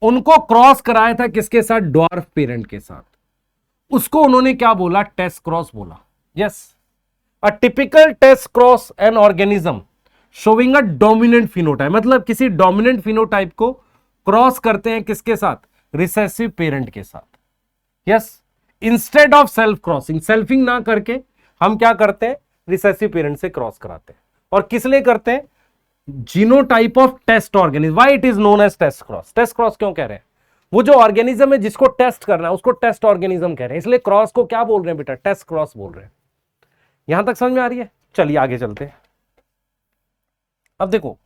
उनको क्रॉस कराया था किसके साथ? ड्वार्फ पेरेंट के साथ। उसको उन्होंने क्या बोला? टेस्ट क्रॉस बोला। Yes, a typical test cross an organism showing a dominant phenotype. मतलब किसी डोमिनेंट फिनोटाइप को क्रॉस करते हैं किसके साथ? रिसेसिव पेरेंट के साथ। Yes, instead of self crossing, selfing ना करके हम क्या करते हैं? रिसेसिव पेरेंट से क्रॉस कराते हैं। और किस लिए करते हैं? Genotype of test organism. Why it is known as test cross? Test cross क्यों कह रहे हैं? वो जो ऑर्गेनिज्म है जिसको टेस्ट करना है उसको टेस्ट ऑर्गेनिज्म कह रहे हैं, इसलिए क्रॉस को क्या बोल रहे हैं बेटा? टेस्ट क्रॉस बोल रहे हैं। यहां तक समझ में आ रही है? चलिए आगे चलते हैं। अब देखो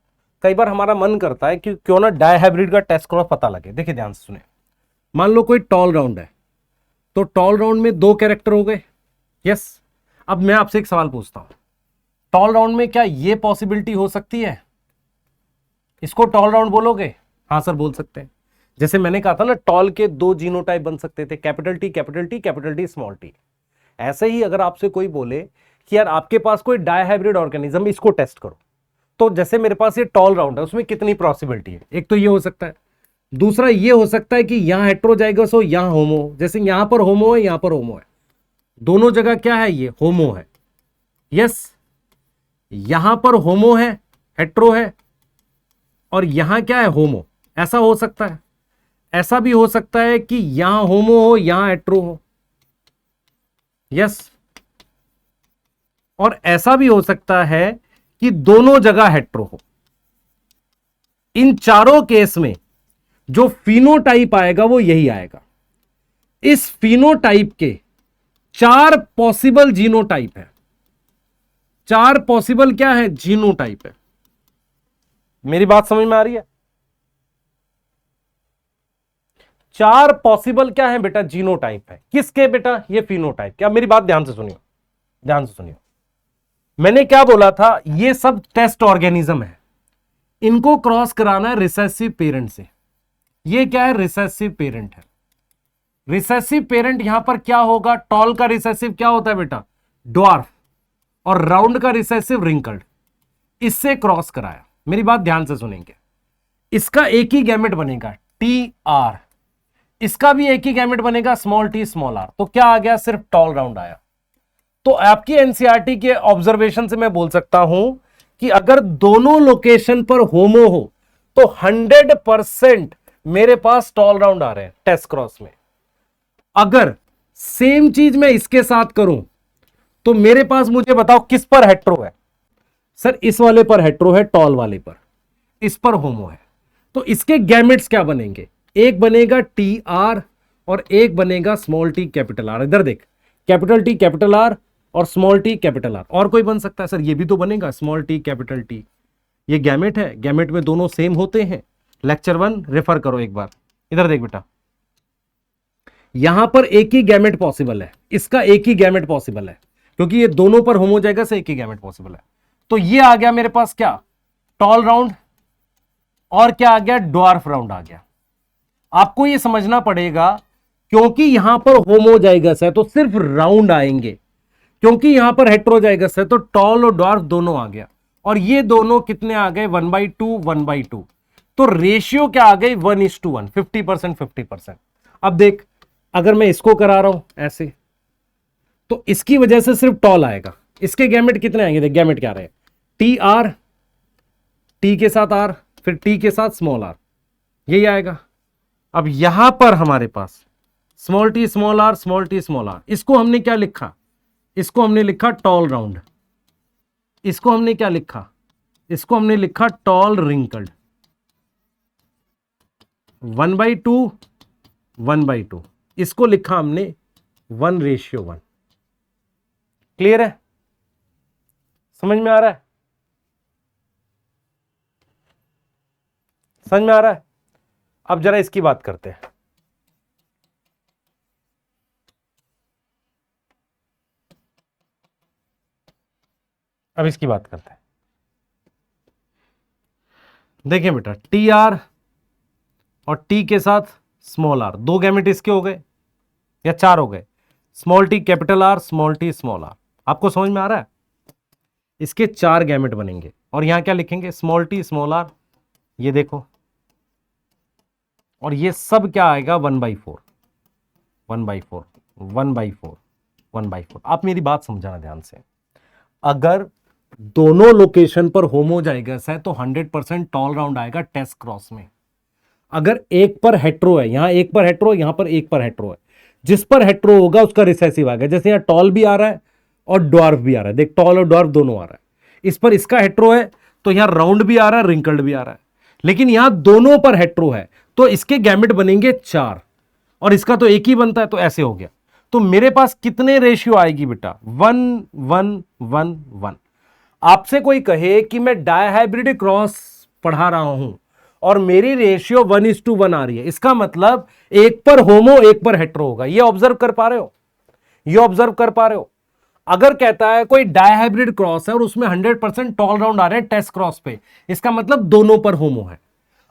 कई बार हमारा मन करता है कि क्यों ना डायहाइब्रिड का टेस्ट क्रॉस पता लगे। देखिए ध्यान से सुने, मान लो कोई टॉल राउंड है, तो टॉल राउंड में 2 कैरेक्टर हो गए। यस, अब मैं आपसे एक सवाल पूछता हूं, टॉल राउंड में क्या ये पॉसिबिलिटी हो सकती है? इसको टॉल राउंड बोलोगे? हाँ सर बोल सकते हैं। जैसे मैंने कहा था ना, टॉल के 2 जीनोटाइप बन सकते थे, capital T capital T capital T small T. ऐसे ही अगर आपसे कोई बोले कि यार आपके पास कोई डायहाइब्रिड ऑर्गेनिज्म, इसको टेस्ट करो, तो जैसे मेरे पास ये टॉल राउंड है, उसमें कितनी पॉसिबिलिटी है? एक तो ये हो सकता है, दूसरा ये हो सकता है कि यहां हेट्रोजाइगस हो, यहां होमो। जैसे यहां पर होमो है, यहां पर होमो है, दोनों जगह क्या है? ये होमो है। यस, यहां पर होमो है, हेट्रो है, और यहां क्या है? होमो। ऐसा हो सकता है। ऐसा भी हो सकता है कि यहां होमो हो, यहां हेट्रो हो। यस, और ऐसा भी हो सकता है कि दोनों जगह हेट्रो हो। इन चारों केस में जो फिनोटाइप आएगा वो यही आएगा। इस फिनोटाइप के 4 पॉसिबल जीनोटाइप है। 4 पॉसिबल क्या है? जीनोटाइप है। मेरी बात समझ में आ रही है? 4 पॉसिबल क्या है बेटा? जीनोटाइप है। किसके बेटा? ये फिनोटाइप। क्या मेरी बात ध्यान से सुनियो, ध्यान से सुनियो। मैंने क्या बोला था? ये सब टेस्ट ऑर्गेनिज्म है, इनको क्रॉस कराना है रिसेसिव पेरेंट से। ये क्या है? रिसेसिव पेरेंट है। रिसेसिव पेरेंट यहां पर क्या होगा, टॉल का रिसेसिव क्या होता है बेटा, ड्वार्फ, और राउंड का रिसेसिव रिंकल्ड। इससे क्रॉस कराया, मेरी बात ध्यान से सुनेंगे, इसका एक ही गैमेट बनेगा टी आर, इसका भी एक ही गैमेट बनेगा स्मॉल टी स्मॉल आर। तो क्या आ गया, सिर्फ टॉल राउंड आया। तो आपकी एनसीईआरटी के ऑब्जर्वेशन से मैं बोल सकता हूं कि अगर दोनों लोकेशन पर होमो हो तो 100% मेरे पास टॉल राउंड आ रहे हैं टेस्ट क्रॉस में। अगर सेम चीज मैं इसके साथ करूं तो मेरे पास, मुझे बताओ किस पर हेट्रो है, सर इस वाले पर हेट्रो है, टॉल वाले पर, इस पर होमो है। तो इसके गैमेट्स क्या बनेंगे, एक बनेगा टी आर और एक बनेगा स्मॉल टी कैपिटल आर। इधर देख, कैपिटल टी कैपिटल आर और स्मॉल टी कैपिटल आर। और कोई बन सकता है सर, ये भी तो बनेगा स्मॉल टी कैपिटल टी। ये गैमेट है, गैमेट में दोनों सेम होते हैं। लेक्चर 1 रेफर करो एक बार। इधर देख बेटा, यहां पर एक ही गैमेट पॉसिबल है, इसका एक ही गैमेट पॉसिबल है, क्योंकि ये दोनों पर होमोजाइगस से एक ही गैमेट पॉसिबल है। तो ये आ गया मेरे पास क्या, टॉल राउंड, और क्या आ गया, ड्वार्फ राउंड आ गया। आपको ये समझना पड़ेगा, क्योंकि यहां पर होमोजाइगस है तो सिर्फ राउंड आएंगे, क्योंकि यहां पर हेट्रोजाइगस है तो टॉल और ड्वार्फ दोनों आ गया। और ये दोनों कितने आ गए, 1/2 1/2। तो रेशियो क्या आ गई, 1:1, 50% 50%। अब देख, अगर मैं इसको करा रहा हूं ऐसे, तो इसकी वजह से सिर्फ टॉल आएगा। इसके गैमेट कितने आएंगे, देख गैमेट क्या रहे, टी आर, टी के साथ आर, फिर टी के साथ स्मॉल आर, यही आएगा। अब यहां पर हमारे पास small T small R, small T small R, इसको हमने क्या लिखा, इसको हमने लिखा टॉल राउंड, इसको हमने क्या लिखा, इसको हमने लिखा टॉल रिंकल्ड। 1/2 1/2, इसको लिखा हमने 1:1। क्लियर है, समझ में आ रहा है, समझ में आ रहा है। अब जरा इसकी बात करते हैं। अब इसकी बात करते हैं। देखिए बेटा, टी आर और टी के साथ स्मॉल आर, दो गैमेट इसके हो गए या चार हो गए, small T capital R, small T small R. आपको समझ में आ रहा है, इसके 4 गैमेट बनेंगे। और यहां क्या लिखेंगे, स्मॉल टी स्मॉल आर, ये देखो, और ये सब क्या आएगा, 1/4 1/4 1/4 1/4। आप मेरी बात समझाना ध्यान से, अगर दोनों लोकेशन पर होमोजाइगस है तो 100% टॉल राउंड आएगा टेस्ट क्रॉस में। अगर एक पर हेट्रो है, यहां एक पर हेट्रो, यहां पर एक पर हेट्रो है, जिस पर हेट्रो होगा उसका रिसेसिव आएगा। जैसे यहां टॉल भी आ रहा है और ड्वार्फ भी आ रहा है, देख टॉल और ड्वार्फ दोनों आ रहा है। इस पर इसका हेट्रो है तो यहां राउंड भी आ रहा है, रिंकल्ड भी आ रहा है। लेकिन यहां दोनों पर हेट्रो है तो इसके गैमेट बनेंगे 4, और इसका तो एक ही बनता है, तो ऐसे हो गया। तो मेरे पास कितने रेशियो आएगी बेटा, 1 1 1 1। आपसे कोई कहे कि मैं डायहाइब्रिड क्रॉस पढ़ा रहा हूं और मेरी रेशियो 1:1 आ रही है, इसका मतलब एक पर होमो एक पर हेट्रो होगा। ये ऑब्जर्व कर पा रहे हो, ये ऑब्जर्व कर पा रहे हो। अगर कहता है कोई डायहाइब्रिड क्रॉस है और उसमें 100% टॉल राउंड आ रहे हैं टेस्ट क्रॉस पे, इसका मतलब दोनों पर होमो है।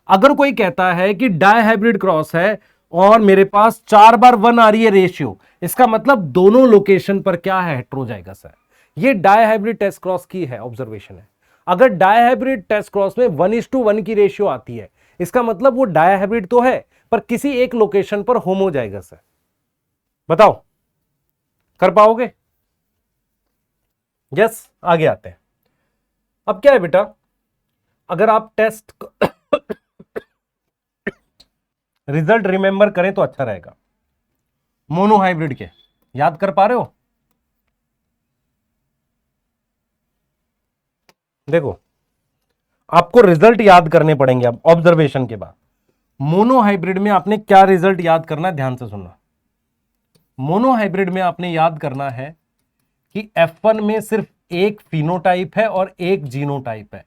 अगर कोई कहता है कि डायहाइब्रिड क्रॉस है और मेरे पास 4 बार 1 आ रही है रेशियो, इसका मतलब दोनों लोकेशन पर क्या है, हेट्रोजाइगस है। ये डायहाइब्रिड टेस्ट क्रॉस की है ऑब्जर्वेशन है। अगर डायहाइब्रिड टेस्ट क्रॉस में 1:1 की रेशियो आती है, इसका मतलब वो डायहाइब्रिड तो है पर किसी एक लोकेशन पर होमोजाइगस है। बताओ, कर पाओगे? यस, आगे आते हैं। अब क्या है बेटा, अगर आप टेस्ट रिजल्ट रिमेंबर करें तो अच्छा रहेगा। मोनोहाइब्रिड के याद कर पा रहे हो? देखो, आपको रिजल्ट याद करने पड़ेंगे अब ऑब्जर्वेशन के बाद। मोनोहाइब्रिड में आपने क्या रिजल्ट याद करना है, ध्यान से सुनना। मोनोहाइब्रिड में आपने याद करना है कि F1 में सिर्फ एक फिनोटाइप है और एक जीनोटाइप है।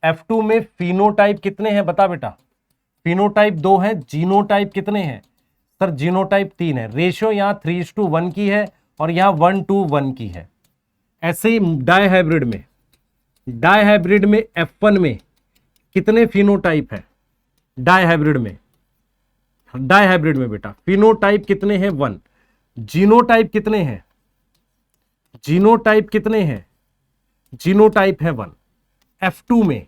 F2 में फिनोटाइप कितने हैं, बता बेटा। फिनोटाइप 2 है, जीनोटाइप कितने हैं सर, जीनोटाइप 3 है। रेशियो यहां 3:1 की है और यहां 1:1 की है। ऐसे ही डायहाइब्रिड में F1 में कितने फिनोटाइप है डायहाइब्रिड में, डायहाइब्रिड में बेटा फिनोटाइप कितने हैं 1, जीनोटाइप कितने हैं, जीनोटाइप कितने हैं, जीनोटाइप है 1। F2 में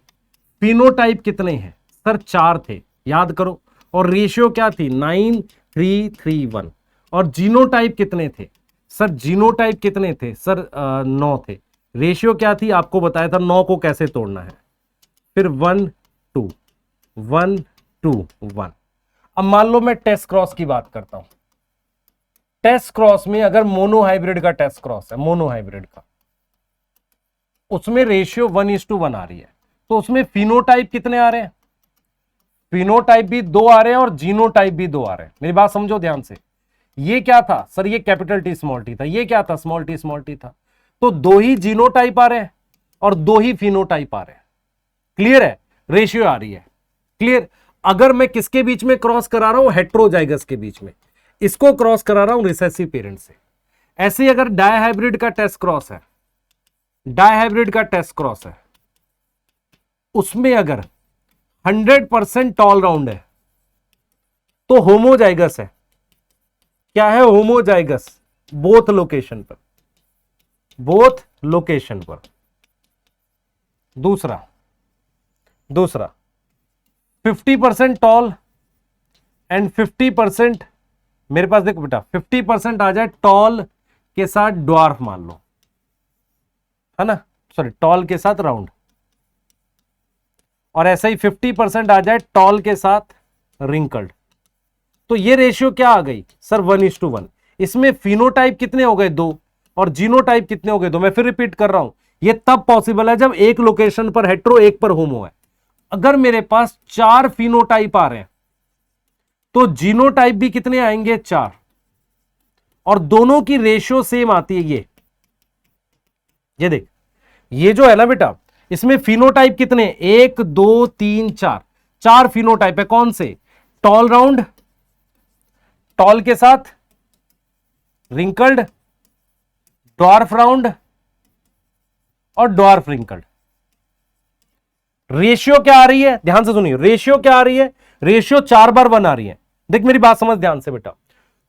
फिनोटाइप कितने हैं सर 4 थे, याद करो, और रेशियो क्या थी 9:3:1। और जीनोटाइप कितने थे सर, जीनोटाइप कितने थे सर 9 थे, रेशियो क्या थी आपको बताया था 9 को कैसे तोड़ना है, फिर 1 2 1 2 1। अब मान लो मैं टेस्ट क्रॉस की बात करता हूं, टेस्ट क्रॉस में अगर मोनोहाइब्रिड का टेस्ट क्रॉस है, मोनोहाइब्रिड का, उसमें रेशियो 1:1 आ रही है, तो उसमें फिनोटाइप कितने आ रहे हैं, फिनोटाइप भी 2 आ रहे हैं और जीनोटाइप भी 2 आ रहे हैं। मेरी बात समझो ध्यान से, ये क्या था सर, ये कैपिटल टी स्मॉल टी था, ये क्या था स्मॉल टी था, तो 2 ही जीनोटाइप आ रहे हैं और 2 ही फिनोटाइप आ रहे हैं। क्लियर है, रेशियो आ रही है, क्लियर। अगर मैं किसके बीच में क्रॉस करा रहा हूं, हेट्रोजाइगस के बीच में, इसको क्रॉस करा रहा हूं रिसेसिव पेरेंट से। ऐसे अगर डायहाइब्रिड का टेस्ट क्रॉस है, डायहाइब्रिड का टेस्ट क्रॉस है, उसमें अगर 100% टॉल राउंड है तो होमोजाइगस है। क्या है, होमोजाइगस, बोथ लोकेशन पर, बोथ लोकेशन पर। दूसरा 50% टॉल एंड 50%, मेरे पास देखो बेटा 50% आ जाए टॉल के साथ ड्वार्फ मान लो, है ना, सॉरी टॉल के साथ राउंड, और ऐसा ही 50% आ जाए टॉल के साथ रिंकल्ड। तो ये रेशियो क्या आ गई सर 1:1। इसमें फिनोटाइप कितने हो गए 2 और जीनोटाइप कितने हो गए 2। मैं फिर रिपीट कर रहा हूं, ये तब पॉसिबल है जब एक लोकेशन पर हेट्रो एक पर होमो है। अगर मेरे पास 4 फिनोटाइप आ रहे हैं तो जीनोटाइप भी कितने आएंगे 4, और दोनों की रेशियो सेम आती है। ये देख, ये जो है ना बेटा, इसमें फिनोटाइप कितने 1 2 3 4, 4 फिनोटाइप है। कौन से, टॉल राउंड, टॉल के साथ रिंकल्ड, ड्वार्फ राउंड और ड्वार्फ रिंकल्ड। रेशियो क्या आ रही है, ध्यान से सुनिए, रेशियो क्या आ रही है, रेशियो 4/1 आ रही है। देख मेरी बात समझ ध्यान से बेटा,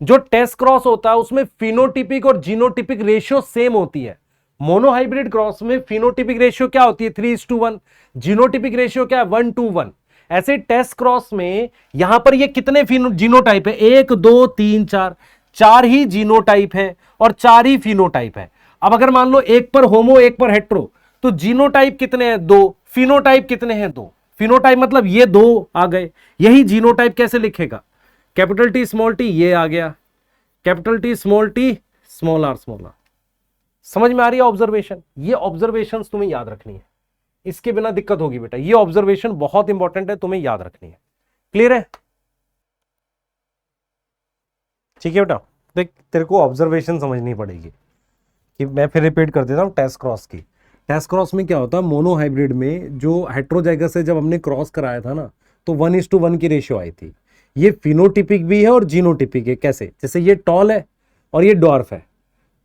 जो टेस्ट क्रॉस होता है उसमें फिनोटिपिक और जीनोटिपिक रेशियो सेम होती है। मोनोहाइब्रिड क्रॉस में फिनोटिपिक रेशियो क्या होती है 3:1, जीनोटिपिक रेशियो क्या है 1:1। ऐसे टेस्ट क्रॉस में यहां पर ये कितने जीनोटाइप है 1 2 3 4, 4 ही जीनोटाइप है और 4 ही फिनोटाइप है। अब अगर मान लो एक पर होमो एक पर हेट्रो, तो जीनोटाइप कितने हैं 2, फिनोटाइप कितने हैं 2। फिनोटाइप मतलब ये 2 आ गए, यही जीनोटाइप कैसे लिखेगा, कैपिटल टी स्मॉल टी, ये आ गया capital T small T small R small R. समझ में आ रही है ऑब्जर्वेशन, ये ऑब्जर्वेशंस तुम्हें याद रखनी है, इसके बिना दिक्कत होगी बेटा। ये ऑब्जर्वेशन बहुत इंपॉर्टेंट है, तुम्हें याद रखनी है। क्लियर है, ठीक है बेटा। देख तेरे को ऑब्जर्वेशन समझनी पड़ेगी, कि मैं फिर रिपीट कर देता हूं टेस्ट क्रॉस की। टेस्ट क्रॉस में क्या होता है, मोनोहाइब्रिड में जो हेट्रोजाइगस से जब हमने क्रॉस कराया था ना, तो 1:1 की रेशियो आई थी। ये फिनोटिपिक भी है और जीनोटिपिक है। कैसे, जैसे ये टॉल है और ये डॉर्फ है,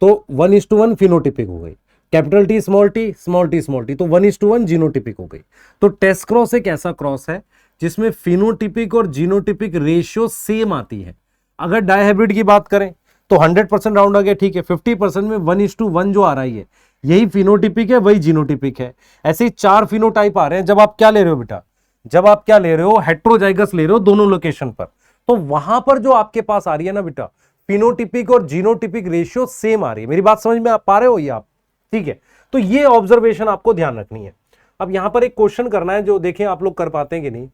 तो 1:1 फिनोटिपिक हो गई। Capital T small T small T small T, तो 1:1 जीनोटिपिक हो गई। तो टेस्ट क्रॉस एक ऐसा क्रॉस है जिसमें फिनोटिपिक और जीनोटिपिक रेशियो सेम आती है। अगर डायहाइब्रिड की बात करें तो 100% राउंड आ गया, ठीक है। 50% में 1:1 जो आ रही है यही फिनोटिपिक है, वही जीनोटिपिक है। ऐसे ही 4 फिनोटाइप आ रहे हैं। जब आप क्या ले रहे हो बेटा, जब आप क्या ले रहे हो, हेट्रोजाइगस ले रहे हो दोनों लोकेशन पर, तो वहां पर जो आपके पास आ रही है ना बेटा, फिनोटिपिक और जीनोटिपिक रेशियो सेम आ रही है। मेरी बात समझ में आ पा रहे हो ये आप, ठीक है। तो ये ऑब्जर्वेशन आपको ध्यान रखनी है। अब यहां पर एक क्वेश्चन करना है, जो देखें आप लोग कर पाते हैं कि नहीं।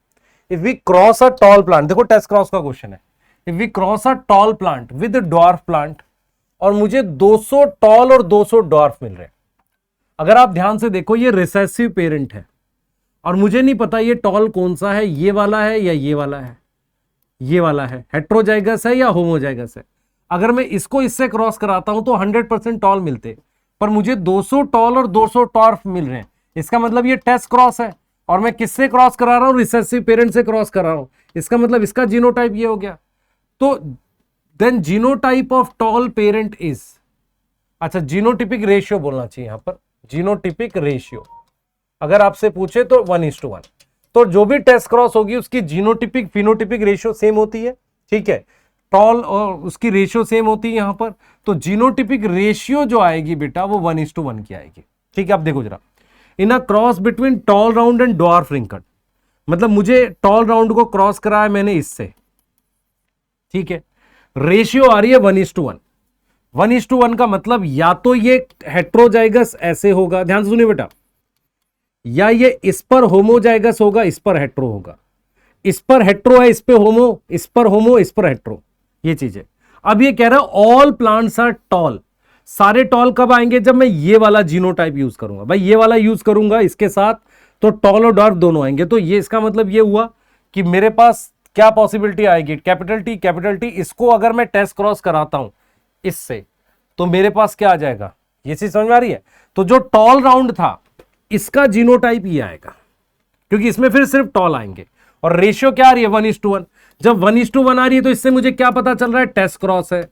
If we cross a tall plant, देखो टेस्ट क्रॉस का क्वेश्चन है, if we cross a tall plant with dwarf plant, और मुझे 200 टॉल और 200 डॉर्फ मिल रहे हैं। अगर आप ध्यान से देखो, ये रिसेसिव पेरेंट है और मुझे नहीं पता ये टॉल कौन सा है, ये वाला है या ये वाला है, ये वाला है, हेट्रोजाइगस है या होमोजाइगस है। अगर मैं इसको इससे क्रॉस कराता हूं तो 100% टॉल मिलते, पर मुझे 200 टॉल और 200 टॉर्फ मिल रहे हैं। इसका मतलब ये टेस्ट क्रॉस है, और मैं किससे क्रॉस करा रहा हूं, रिसेसिव पेरेंट से क्रॉस करा रहा हूं। इसका मतलब इसका जीनोटाइप ये हो गया। तो then genotype of tall parent is, अच्छा जीनोटिपिक रेशियो बोलना चाहिए यहां पर, जीनोटिपिक रेशियो अगर आपसे पूछे तो 1:1। तो जो भी टेस्ट क्रॉस होगी उसकी जीनोटिपिक फिनोटिपिक रेशियो सेम होती है। ठीक है, टॉल और उसकी रेशियो सेम होती है यहां पर, तो जीनोटिपिक रेशियो जो आएगी बेटा वो 1:1 की आएगी। ठीक है, अब देखो जरा, in a cross between tall round and dwarf wrinkled, मतलब मुझे टॉल राउंड को क्रॉस कराया मैंने इससे, ठीक है, रेशियो आ रही है 1:1। 1:1 का मतलब या तो ये हेट्रोजाइगस ऐसे होगा, ध्यान से सुनिए बेटा, या ये इस पर होमोजाइगस होगा, इस पर हेट्रो होगा, इस पर हेट्रो है, इस पे होमो, इस पर होमो, इस पर हेट्रो, ये चीज है। अब ये कह रहा है ऑल प्लांट्स आर टॉल, सारे टॉल कब आएंगे, जब मैं ये वाला जीनोटाइप यूज करूंगा, भाई ये वाला यूज करूंगा इसके साथ, तो टॉल और डॉर्फ दोनों आएंगे। तो ये इसका मतलब ये हुआ कि मेरे पास क्या पॉसिबिलिटी आएगी, कैपिटल टी, इसको अगर मैं टेस्ट क्रॉस कराता हूं इससे, तो मेरे पास क्या आ जाएगा, ये चीज समझ में आ रही है। तो जो टॉल राउंड था इसका जीनोटाइप ये आएगा, क्योंकि इसमें फिर सिर्फ टॉल आएंगे, और रेशियो क्या आ रही है 1:1। जब 1:1 आ रही है तो इससे मुझे क्या पता चल रहा है, टेस्ट क्रॉस है।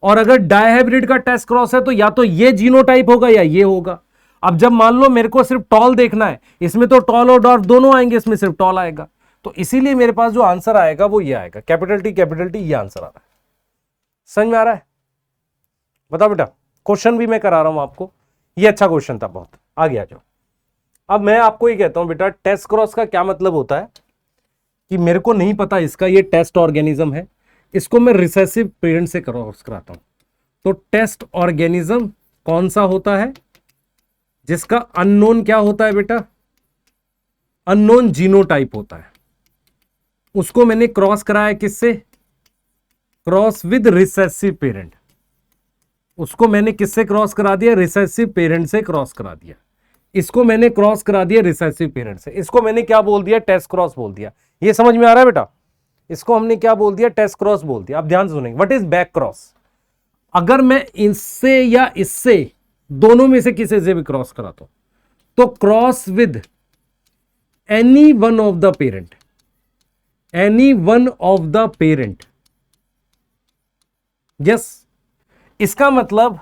और अगर डायहाइब्रिड का टेस्ट क्रॉस है तो या तो ये जीनोटाइप होगा या ये होगा। अब जब मान लो मेरे को सिर्फ टॉल देखना है, इसमें तो टॉल और डॉर्फ दोनों आएंगे, इसमें सिर्फ टॉल आएगा, तो इसीलिए मेरे पास जो आंसर आएगा वो ये आएगा, कैपिटल टी, ये आंसर आ रहा है। समझ में आ रहा है, बताओ बेटा, क्वेश्चन भी मैं करा रहा हूं आपको, ये अच्छा क्वेश्चन था बहुत, आगे आ जाओ। अब मैं आपको ये कहता हूं बेटा, टेस्ट क्रॉस का क्या मतलब होता है कि मेरे को नहीं पता इसका, ये टेस्ट ऑर्गेनिज्म है, इसको मैं रिसेसिव पेरेंट से क्रॉस कराता हूं। तो टेस्ट ऑर्गेनिज्म कौन सा होता है, जिसका अननोन क्या होता है बेटा, अननोन जीनोटाइप होता है, उसको मैंने क्रॉस कराया किससे, क्रॉस विद रिसेसिव पेरेंट, उसको मैंने किससे क्रॉस करा दिया, रिसेसिव पेरेंट से क्रॉस करा दिया। इसको मैंने क्रॉस करा दिया रिसेसिव पेरेंट से, इसको मैंने क्या बोल दिया, टेस्ट क्रॉस बोल दिया। ये समझ में आ रहा है बेटा, इसको हमने क्या बोल दिया, टेस्ट क्रॉस बोल दिया। अब ध्यान सुनेंगे, व्हाट इज बैक क्रॉस, अगर मैं इससे या इससे दोनों में से किसी से भी क्रॉस कराता हूं, तो cross with any one of the parent, any one of the parent, yes, इसका मतलब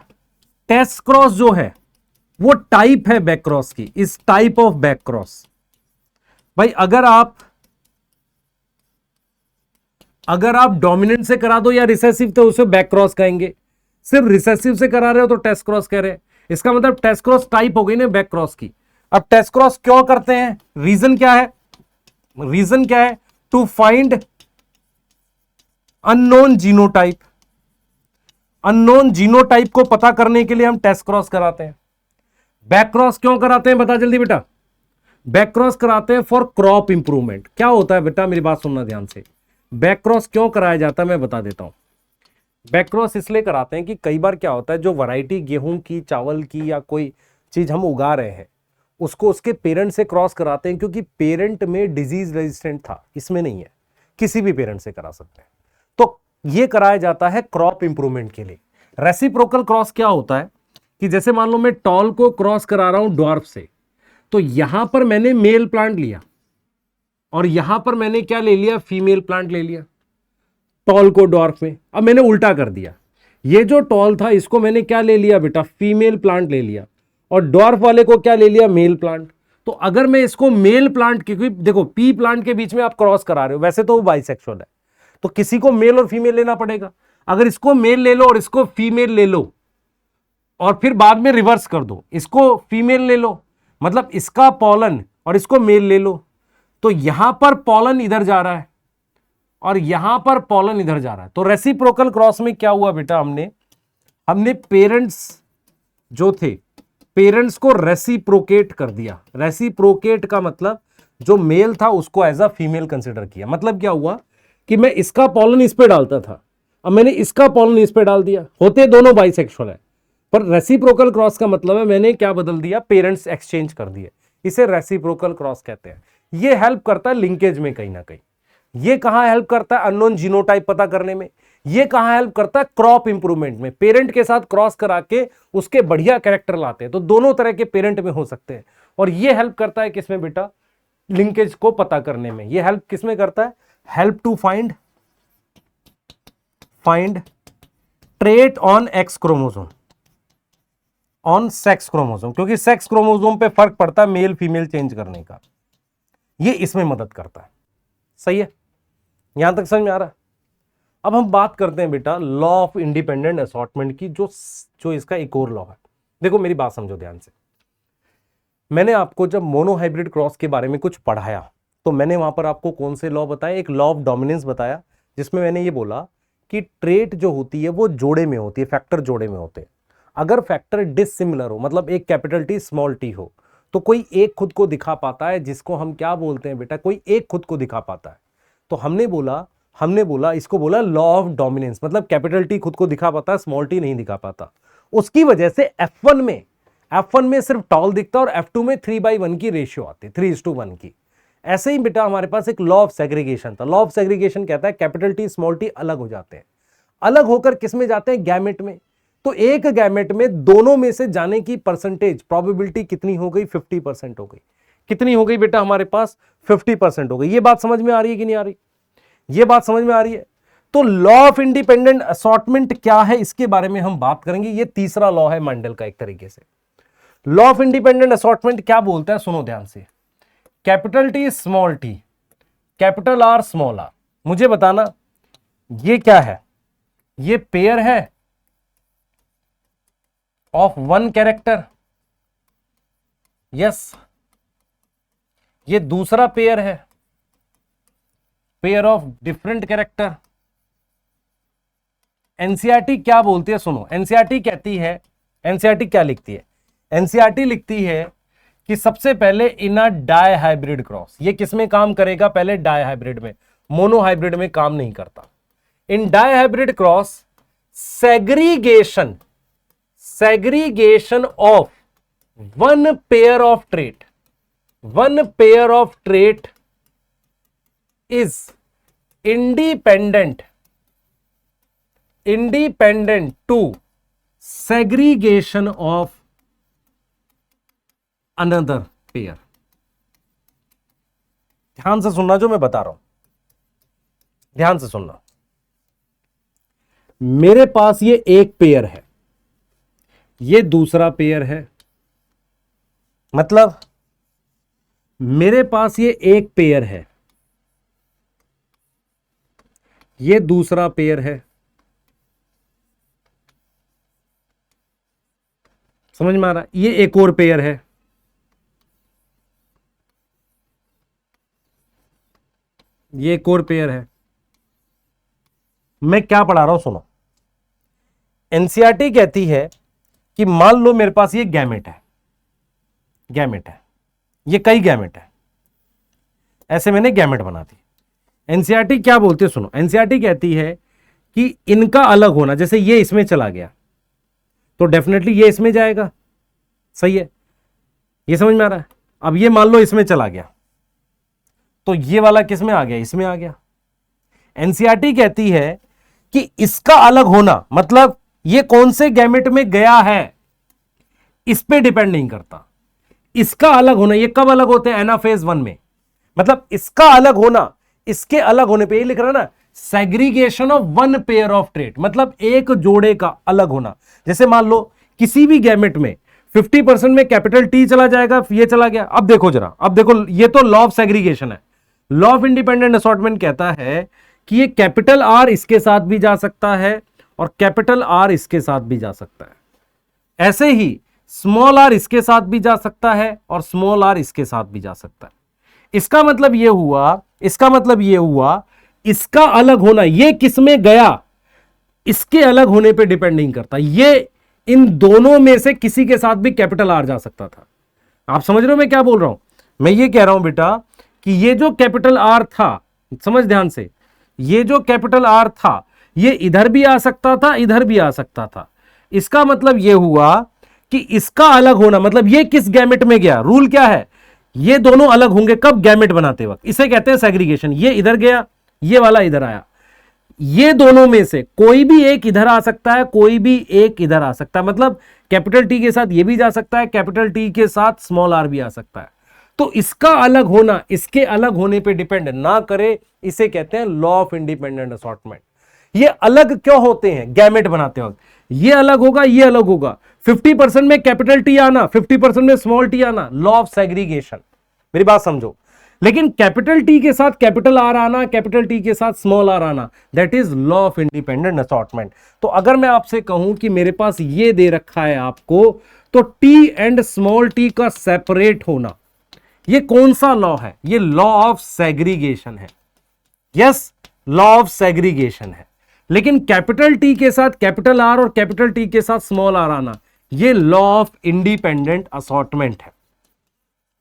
टेस्ट क्रॉस जो है वो टाइप है बैक क्रॉस की, इस टाइप ऑफ बैक क्रॉस। भाई अगर आप डोमिनेंट से करा दो या रिसेसिव, तो उसे बैक क्रॉस कहेंगे, सिर्फ रिसेसिव से करा रहे हो तो टेस्ट क्रॉस कह रहे हैं। इसका मतलब टेस्ट क्रॉस टाइप हो गई ना बैक क्रॉस की। अब टेस्ट क्रॉस क्यों करते हैं, रीजन क्या है, रीजन क्या है, to find unknown genotype, unknown genotype को पता करने के लिए हम टेस्ट क्रॉस कराते हैं। बैक क्रॉस क्यों कराते हैं, बता जल्दी बेटा, बैक क्रॉस कराते हैं फॉर क्रॉप इंप्रूवमेंट। क्या होता है बेटा, मेरी बात सुनना ध्यान से, बैक क्रॉस क्यों कराया जाता है मैं बता देता हूं। बैक क्रॉस इसलिए कराते हैं कि कई बार क्या होता है, जो वैरायटी गेहूं की, चावल की या कोई चीज हम उगा रहे हैं, उसको उसके पेरेंट से क्रॉस कराते हैं, क्योंकि पेरेंट में डिजीज रेजिस्टेंट था, इसमें नहीं है, किसी भी पेरेंट से करा सकते हैं। तो ये कराया जाता है क्रॉप इंप्रूवमेंट के लिए। रेसिप्रोकल क्रॉस क्या होता है कि जैसे मान लो मैं टॉल को क्रॉस करा रहा हूं ड्वार्फ से, तो यहां पर मैंने मेल प्लांट लिया और यहां पर मैंने क्या ले लिया, फीमेल प्लांट ले लिया, टॉल को ड्वार्फ में। अब मैंने उल्टा कर दिया, ये जो टॉल था इसको मैंने क्या ले लिया बेटा, फीमेल प्लांट ले लिया, और ड्वार्फ वाले को क्या ले लिया, मेल प्लांट। तो अगर मैं इसको मेल प्लांट, क्योंकि देखो पी प्लांट के बीच में आप क्रॉस करा रहे हो, वैसे तो वो बाइसेक्सुअल है, तो किसी को मेल और फीमेल लेना पड़ेगा। अगर इसको मेल ले लो और इसको फीमेल ले लो, और फिर बाद में रिवर्स कर दो, इसको फीमेल ले लो, मतलब इसका पॉलन और इसको मेल ले लो, तो यहां पर पॉलन इधर जा रहा है और यहां पर पॉलन इधर जा रहा है। तो रेसिप्रोकल क्रॉस में क्या हुआ बेटा, हमने पेरेंट्स जो थे, पेरेंट्स को रेसिप्रोकेट कर दिया। रेसिप्रोकेट का मतलब जो मेल था उसको एज अ फीमेल कंसिडर किया। मतलब क्या हुआ कि मैं इसका पॉलन इस पे डालता था, अब मैंने इसका पॉलन इस पे डाल दिया, होते दोनों बाइसेक्सुअल है, पर रेसिप्रोकल क्रॉस का मतलब है मैंने क्या बदल दिया, पेरेंट्स एक्सचेंज कर दिए, इसे रेसिप्रोकल क्रॉस कहते हैं। ये हेल्प करता है लिंकेज में कहीं ना कहीं। ये कहां हेल्प करता है, अननोन जीनोटाइप पता करने में। ये कहां हेल्प करता है, क्रॉप इंप्रूवमेंट में। पेरेंट के साथ क्रॉस करा के उसके बढ़िया कैरेक्टर लाते हैं, तो दोनों तरह के पेरेंट में हो सकते हैं। और ये हेल्प करता है किसमें बेटा, लिंकेज को पता करने में। ये हेल्प किसमें करता है, help to find trait on X chromosome, on sex chromosome, क्योंकि सेक्स क्रोमोसोम पे फर्क पड़ता है मेल फीमेल चेंज करने का, ये इसमें मदद करता है। सही है, यहां तक समझ में आ रहा है। अब हम बात करते हैं बेटा लॉ ऑफ इंडिपेंडेंट असॉर्टमेंट की, जो इसका एक और लॉ है। देखो मेरी बात समझो ध्यान से। मैंने आपको जब मोनोहाइब्रिड क्रॉस के बारे में कुछ पढ़ाया तो मैंने वहां पर आपको कौन से लॉ बताया, एक लॉ ऑफ डोमिनेंस बताया, जिसमें मैंने ये बोला कि ट्रेट जो होती है वो जोड़े में होती है, फैक्टर जोड़े में होते हैं। अगर फैक्टर डिसिमिलर हो, मतलब एक कैपिटल टी स्मॉल टी हो, तो कोई एक खुद को दिखा पाता है, जिसको हम क्या बोलते हैं बेटा, कोई एक खुद को दिखा पाता है। तो हमने बोला इसको बोला लॉ ऑफ डोमिनेंस, मतलब कैपिटल टी खुद को दिखा पाता है, स्मॉल टी नहीं दिखा पाता। उसकी वजह से F1 में सिर्फ टॉल दिखता है और F2 में 3/1 की रेशियो आती है, 3:1 की। ऐसे ही बेटा हमारे पास एक लॉ ऑफ सेग्रीगेशन था। लॉ ऑफ सेग्रीगेशन कहता है कैपिटल टी स्मॉल टी अलग हो जाते हैं, अलग होकर किस में जाते हैं, गैमेट में। तो एक गैमेट में दोनों में से जाने की परसेंटेज प्रोबेबिलिटी कितनी हो गई, 50% हो गई। कितनी हो गई बेटा हमारे पास, 50% हो गई। ये बात समझ में आ रही है कि नहीं आ रही, ये बात समझ में आ रही है। तो लॉ ऑफ इंडिपेंडेंट असॉर्टमेंट क्या है, इसके बारे में हम बात करेंगे। ये तीसरा लॉ है मैंडल का एक तरीके से। लॉ ऑफ इंडिपेंडेंट असॉर्टमेंट क्या बोलता है, सुनो ध्यान से। Capital T small T, capital R small R, मुझे बताना ये क्या है। ये पेयर है ऑफ वन कैरेक्टर, यस। ये दूसरा पेयर है pair of different character. NCERT क्या बोलती है, सुनो। एनसीईआरटी कहती है, एनसीईआरटी क्या लिखती है, एनसीईआरटी लिखती है कि सबसे पहले in a dihybrid cross, ये किसमें काम करेगा, पहले डाई हाइब्रिड में, मोनो हाइब्रिड में काम नहीं करता। In dihybrid cross segregation of one pair of trait is independent to segregation of another pair। ध्यान से सुनना जो मैं बता रहा हूं, ध्यान से सुनना। मेरे पास ये एक पेयर है, ये दूसरा पेयर है, मतलब मेरे पास ये एक पेयर है, ये दूसरा पेयर है, समझ में आ रहा, ये एक और पेयर है, ये एक और पेयर है। मैं क्या पढ़ा रहा हूं सुनो। एनसीईआरटी कहती है कि मान लो मेरे पास ये गैमेट है, ये कई गैमेट है, ऐसे मैंने गैमेट बना दी। एनसीईआरटी क्या बोलती है सुनो। एनसीईआरटी कहती है कि इनका अलग होना, जैसे ये इसमें चला गया तो डेफिनेटली ये इसमें जाएगा, सही है, ये समझ में आ रहा है। अब ये मान लो इसमें चला गया तो ये वाला किस में आ गया, इसमें आ गया। एनसीईआरटी कहती है कि इसका अलग होना, मतलब ये कौन से गैमेट में गया है, इस पे डिपेंड नहीं करता। इसका अलग होना, ये कब अलग होते हैं, एनाफेज 1 में, मतलब इसका अलग होना इसके अलग होने पे, ये लिख रहा है ना, segregation of one pair of trait, मतलब एक जोड़े का अलग होना। जैसे मान लो किसी भी गैमेट में 50% में कैपिटल टी चला जाएगा, ये चला गया। अब देखो जरा, अब देखो, ये तो लॉ ऑफ सेग्रीगेशन है। लॉ ऑफ इंडिपेंडेंट असॉर्टमेंट कहता है कि ये कैपिटल आर इसके साथ भी जा सकता है और कैपिटल आर इसके साथ भी जा सकता है, ऐसे ही स्मॉल आर इसके साथ भी जा सकता है और स्मॉल आर इसके साथ भी जा सकता है। इसका मतलब ये हुआ, इसका अलग होना, ये किस में गया, इसके अलग होने पे डिपेंड नहीं करता। ये इन दोनों में से किसी के साथ भी कैपिटल आर जा सकता था। आप समझ रहे हो मैं क्या बोल रहा हूं। मैं ये कह रहा हूं बेटा कि ये जो कैपिटल आर था, समझ ध्यान से, ये जो कैपिटल आर था ये इधर भी आ सकता था, इधर भी आ सकता था। इसका मतलब ये हुआ कि इसका अलग होना, मतलब ये किस गैमेट में गया, रूल क्या है, ये दोनों अलग होंगे कब, गैमेट बनाते वक्त। इसे कहते हैं सेग्रीगेशन। ये इधर गया, ये वाला इधर आया, ये दोनों में से कोई भी एक इधर आ सकता है, कोई भी एक इधर आ सकता है, मतलब कैपिटल टी के साथ ये भी जा सकता है, कैपिटल टी के साथ स्मॉल आर भी आ सकता है। तो इसका अलग होना इसके अलग होने पे डिपेंड ना करे, इसे कहते हैं लॉ ऑफ इंडिपेंडेंट असॉर्टमेंट। ये अलग क्यों होते हैं, गैमेट बनाते वक्त ये अलग होगा, ये अलग होगा। 50% में कैपिटल टी आना, 50% में स्मॉल टी आना, लॉ ऑफ सेग्रीगेशन। मेरी बात समझो, लेकिन कैपिटल टी के साथ कैपिटल आर आना, कैपिटल टी के साथ स्मॉल आर आना, that is law of independent assortment. तो अगर मैं आपसे कहूं कि मेरे पास ये दे रखा है आपको, तो टी एंड स्मॉल टी का सेपरेट होना, ये कौन सा लॉ है? ये लॉ ऑफ सेग्रीगेशन है। यस, लॉ ऑफ सेग्रीगेशन है। लेकिन कैपिटल टी के साथ कैपिटल आर और कैपिटल टी के साथ स्मॉल आर आना, ये लॉ ऑफ इंडिपेंडेंट असॉर्टमेंट है।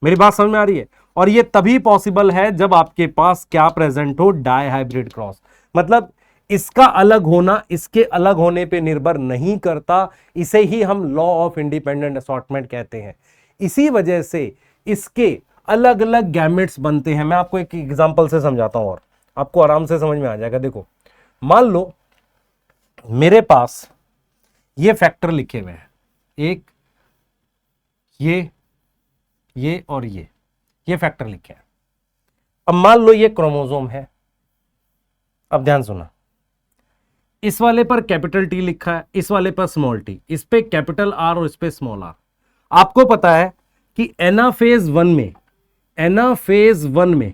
मेरी बात समझ में आ रही है? और ये तभी पॉसिबल है जब आपके पास क्या प्रेजेंट हो? Dihybrid cross. मतलब इसका अलग होना इसके अलग होने पे निर्भर नहीं करता, इसे ही हम लॉ ऑफ इंडिपेंडेंट असॉर्टमेंट कहते हैं। इसी वजह से इसके अलग अलग गैमेट्स बनते हैं। मैं आपको एक एग्जांपल से समझाता हूं और आपको आराम से समझ में आ जाएगा। देखो, मान लो मेरे पास ये फैक्टर लिखे हुए हैं, एक, ये और ये फैक्टर लिखे हैं। अब मान लो ये क्रोमोसोम है। अब ध्यान सुना, इस वाले पर कैपिटल टी लिखा है, इस वाले पर स्मॉल टी, इस पे कैपिटल आर और इस पे स्मॉल आर। आपको पता है कि एनाफेज वन में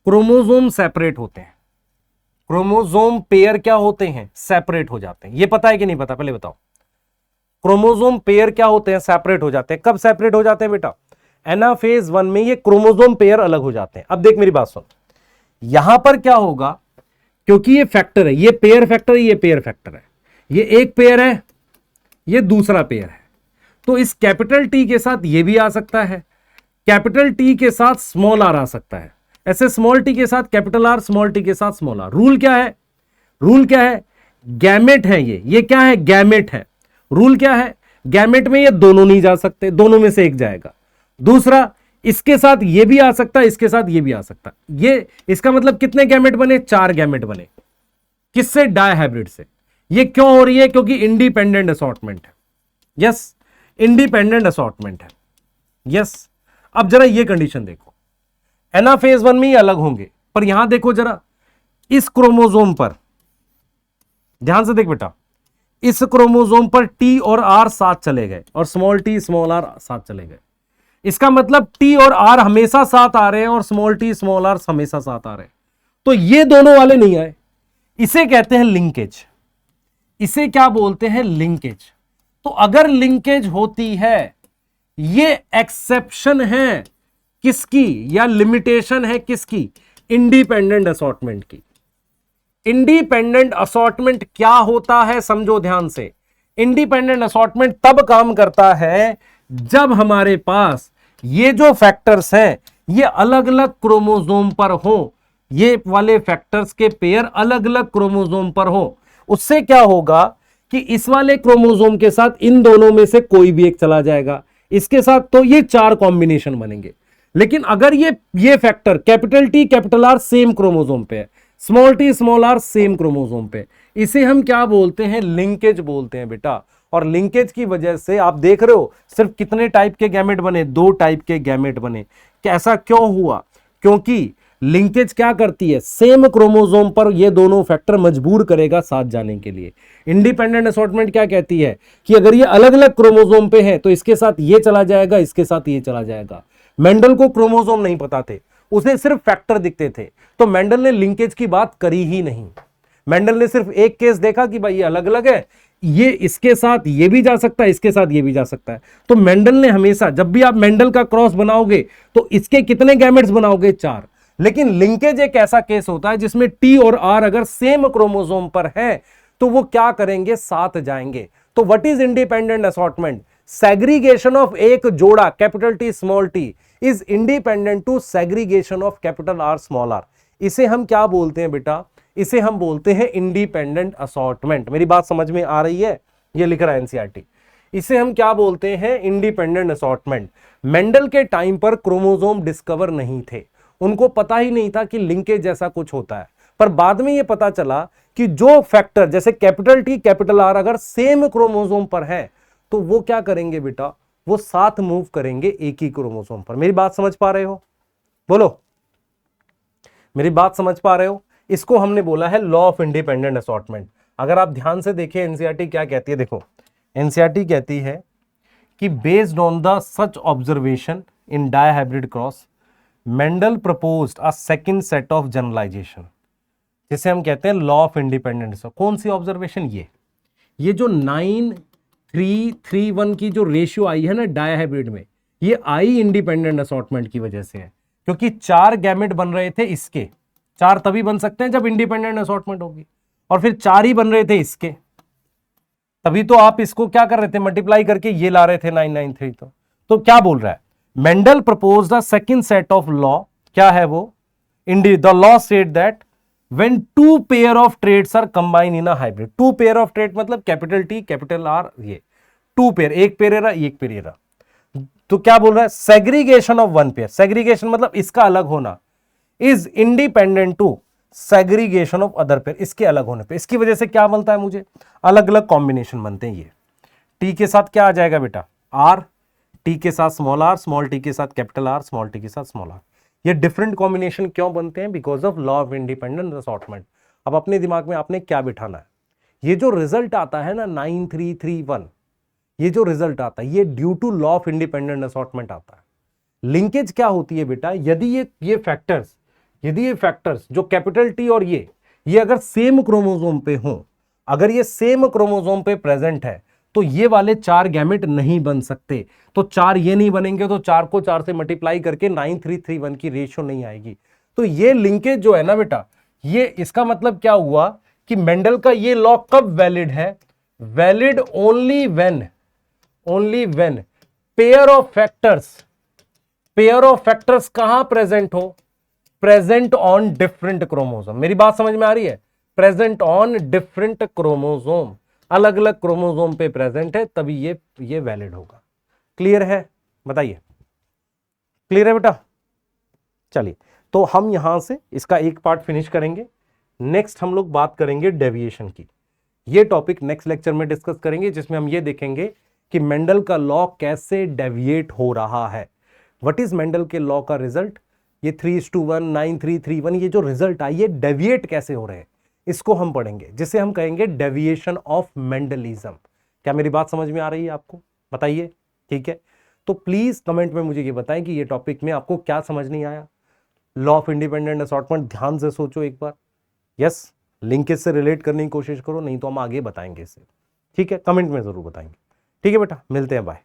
क्रोमोसोम सेपरेट होते हैं। क्रोमोसोम पेयर क्या होते हैं? सेपरेट हो जाते हैं। ये पता है कि नहीं पता? पहले बताओ। क्रोमोसोम पेयर क्या होते हैं? सेपरेट हो जाते हैं। कब सेपरेट हो जाते हैं बेटा? एनाफेज वन में ये क्रोमोसोम पेयर अलग हो जाते हैं। अब देख मेरी बात सुन, यहां पर क्या होगा, क्योंकि ये फैक्टर है, ये पेयर फैक्टर है, ये पेयर फैक्टर है, ये एक पेयर है, ये दूसरा पेयर है, तो इस कैपिटल टी के साथ ये भी आ सकता है, कैपिटल टी के साथ स्मॉल आर आ सकता है, ऐसे स्मॉल टी के साथ कैपिटल आर, स्मॉल टी के साथ स्मॉल आर। रूल क्या है? रूल क्या है? गैमेट है ये क्या है? गैमेट है। रूल क्या है? गैमेट में ये दोनों नहीं जा सकते, दोनों में से एक जाएगा। दूसरा, इसके साथ ये भी आ सकता है, इसके साथ ये भी आ सकता है। ये इसका मतलब कितने गैमेट बने? 4 गैमेट बने। किससे? डाई हाइब्रिड से। ये क्यों हो रही है? क्योंकि इंडिपेंडेंट असॉर्टमेंट है। यस, इंडिपेंडेंट असॉर्टमेंट है। यस। अब जरा ये कंडीशन देखो, एनाफेज वन में ये अलग होंगे, पर यहां देखो जरा, इस क्रोमोसोम पर ध्यान से देख बेटा, इस क्रोमोसोम पर टी और आर साथ चले गए और स्मॉल टी स्मॉल आर साथ चले गए। इसका मतलब टी और आर हमेशा साथ आ रहे हैं और स्मॉल टी स्मॉल आर हमेशा साथ आ रहे हैं। तो ये दोनों वाले नहीं आए, इसे कहते हैं लिंकेज। इसे क्या बोलते हैं? लिंकेज। तो अगर लिंकेज होती है, ये एक्सेप्शन है किसकी या लिमिटेशन है किसकी? इंडिपेंडेंट असॉर्टमेंट की। इंडिपेंडेंट असॉर्टमेंट क्या होता है? समझो ध्यान से। इंडिपेंडेंट असॉर्टमेंट तब काम करता है जब हमारे पास ये जो फैक्टर्स हैं ये अलग अलग क्रोमोसोम पर हो, ये वाले फैक्टर्स के पेयर अलग अलग क्रोमोसोम पर हो। उससे क्या होगा कि इस वाले क्रोमोसोम के साथ इन दोनों में से कोई भी एक चला जाएगा, इसके साथ तो ये 4 कॉम्बिनेशन बनेंगे। लेकिन अगर ये factor capital T capital R same chromosome पे है, small T small R same chromosome पे, इसे हम क्या बोलते हैं? लिंकेज बोलते हैं बेटा। और लिंकेज की वजह से आप देख रहे हो सिर्फ कितने टाइप के गैमेट बने? 2 टाइप के गैमेट बने। ऐसा क्यों हुआ? क्योंकि लिंकेज क्या करती है? सेम क्रोमोसोम पर ये दोनों फैक्टर मजबूर करेगा साथ जाने के लिए। इंडिपेंडेंट असॉर्टमेंट क्या कहती है कि अगर ये अलग अलग क्रोमोसोम पे है तो इसके साथ ये चला जाएगा, इसके साथ ये चला जाएगा। मेंडल को क्रोमोसोम नहीं पता थे, उसे सिर्फ फैक्टर दिखते थे, तो मेंडल ने लिंकेज की बात करी ही नहीं। मेंडल ने सिर्फ एक केस देखा कि भाई ये अलग अलग है, ये इसके साथ ये भी जा सकता है, इसके साथ ये भी जा सकता है। तो मेंडल ने हमेशा, जब भी आप मेंडल का क्रॉस बनाओगे तो इसके कितने गैमेट्स बनाओगे? 4। लेकिन लिंकेज एक ऐसा केस होता है जिसमें टी और आर अगर सेम क्रोमोसोम पर है तो वो क्या करेंगे? साथ जाएंगे। तो what is independent assortment? Segregation of एक जोड़ा capital T small T is independent to segregation of capital R small R. इसे हम क्या बोलते हैं बेटा? इसे हम बोलते हैं इंडिपेंडेंट असॉर्टमेंट। मेरी बात समझ में आ रही है? ये लिख रहा है एनसीईआरटी। इसे हम क्या बोलते हैं? Independent assortment. मेंडल के टाइम पर क्रोमोसोम डिस्कवर नहीं थे, उनको पता ही नहीं था कि लिंकेज जैसा कुछ होता है, पर बाद में ये पता चला कि जो फैक्टर जैसे कैपिटल टी कैपिटल आर अगर सेम क्रोमोसोम पर है तो वो क्या करेंगे बेटा? वो साथ मूव करेंगे एक ही क्रोमोसोम पर। मेरी बात समझ पा रहे हो? बोलो, मेरी बात समझ पा रहे हो? इसको हमने बोला है लॉ ऑफ इंडिपेंडेंट असॉर्टमेंट। अगर आप ध्यान से देखें एनसीईआरटी क्या कहती है, देखो एनसीईआरटी कहती है कि based on the such observation in dihybrid cross Mendel proposed a second set of generalisation, जिसे हम कहते हैं लॉ ऑफ इंडिपेंडेंस। कौन सी ऑब्जर्वेशन? ये जो 9:3:3:1 की जो रेशियो आई है ना डायहाइब्रिड में, ये आई इंडिपेंडेंट असॉर्टमेंट की वजह से है, क्योंकि 4 गैमेट बन रहे थे इसके। 4 तभी बन सकते हैं जब इंडिपेंडेंट असॉर्टमेंट होगी, और फिर 4 ही बन रहे थे इसके, तभी तो आप इसको क्या कर रहे थे, मल्टीप्लाई करके ये ला रहे थे 993। तो क्या बोल रहा है, Mendel proposed the second set of law, क्या है वो, the law state that when two pair of traits are combined in a hybrid, two pair of trait मतलब कैपिटल T कैपिटल R, ये टू पेयर, एक पेयर एरा एक पेयर एरा। तो क्या बोल रहा है, segregation of one pair, segregation मतलब इसका अलग होना, is independent to segregation of other pair, इसके अलग होने पे। इसकी वजह से क्या बनता है, मुझे अलग अलग कॉम्बिनेशन बनते हैं। ये टी के साथ क्या आ जाएगा बेटा, आर, टी के साथ स्मॉल आर, स्मॉल टी के साथ कैपिटल आर, स्मॉल टी के साथ स्मॉल आर। ये डिफरेंट कॉम्बिनेशन क्यों बनते हैं, because of law of independent assortment. अब अपने दिमाग में आपने क्या बिठाना है, ये जो रिजल्ट आता है ना 9331, ये जो रिजल्ट आता है ये due to law of independent assortment आता है। लिंकेज क्या होती है बेटा, यदि ये फैक्टर्स जो कैपिटल टी और ये अगर सेम क्रोमोसोम पे हो, अगर ये सेम क्रोमोसोम पे प्रेजेंट है, तो ये वाले 4 गैमेट नहीं बन सकते। तो 4 ये नहीं बनेंगे, तो 4 को 4 से मल्टीप्लाई करके 9331 की रेशियो नहीं आएगी। तो ये लिंकेज जो है ना बेटा, ये इसका मतलब क्या हुआ कि मेंडल का ये लॉ कब वैलिड है, valid only when pair of factors कहां प्रेजेंट हो, प्रेजेंट ऑन डिफरेंट क्रोमोसोम। मेरी बात समझ में आ रही है, प्रेजेंट ऑन डिफरेंट क्रोमोसोम, अलग अलग क्रोमोसोम पे प्रेजेंट है, तभी ये वैलिड होगा। क्लियर है, बताइए, क्लियर है बेटा? चलिए, तो हम यहां से इसका एक पार्ट फिनिश करेंगे। नेक्स्ट हम लोग बात करेंगे डेविएशन की। ये टॉपिक नेक्स्ट लेक्चर में डिस्कस करेंगे, जिसमें हम ये देखेंगे कि मेंडल का लॉ कैसे डेविएट हो रहा है। व्हाट इज मेंडल के लॉ का रिजल्ट, ये 3:1 9331 ये जो रिजल्ट आई, ये डेविएट कैसे हो रहे हैं, इसको हम पढ़ेंगे, जिसे हम कहेंगे डेविएशन ऑफ मेंडलिज्म। क्या मेरी बात समझ में आ रही है आपको, बताइए, ठीक है? तो प्लीज कमेंट में मुझे ये बताएं कि ये टॉपिक में आपको क्या समझ नहीं आया। लॉ ऑफ इंडिपेंडेंट असॉर्टमेंट ध्यान से सोचो एक बार, यस, लिंकेज से रिलेट करने की कोशिश करो, नहीं तो हम आगे बताएंगे इसे, ठीक है? कमेंट में जरूर बताएंगे, ठीक है बेटा? मिलते हैं, बाय।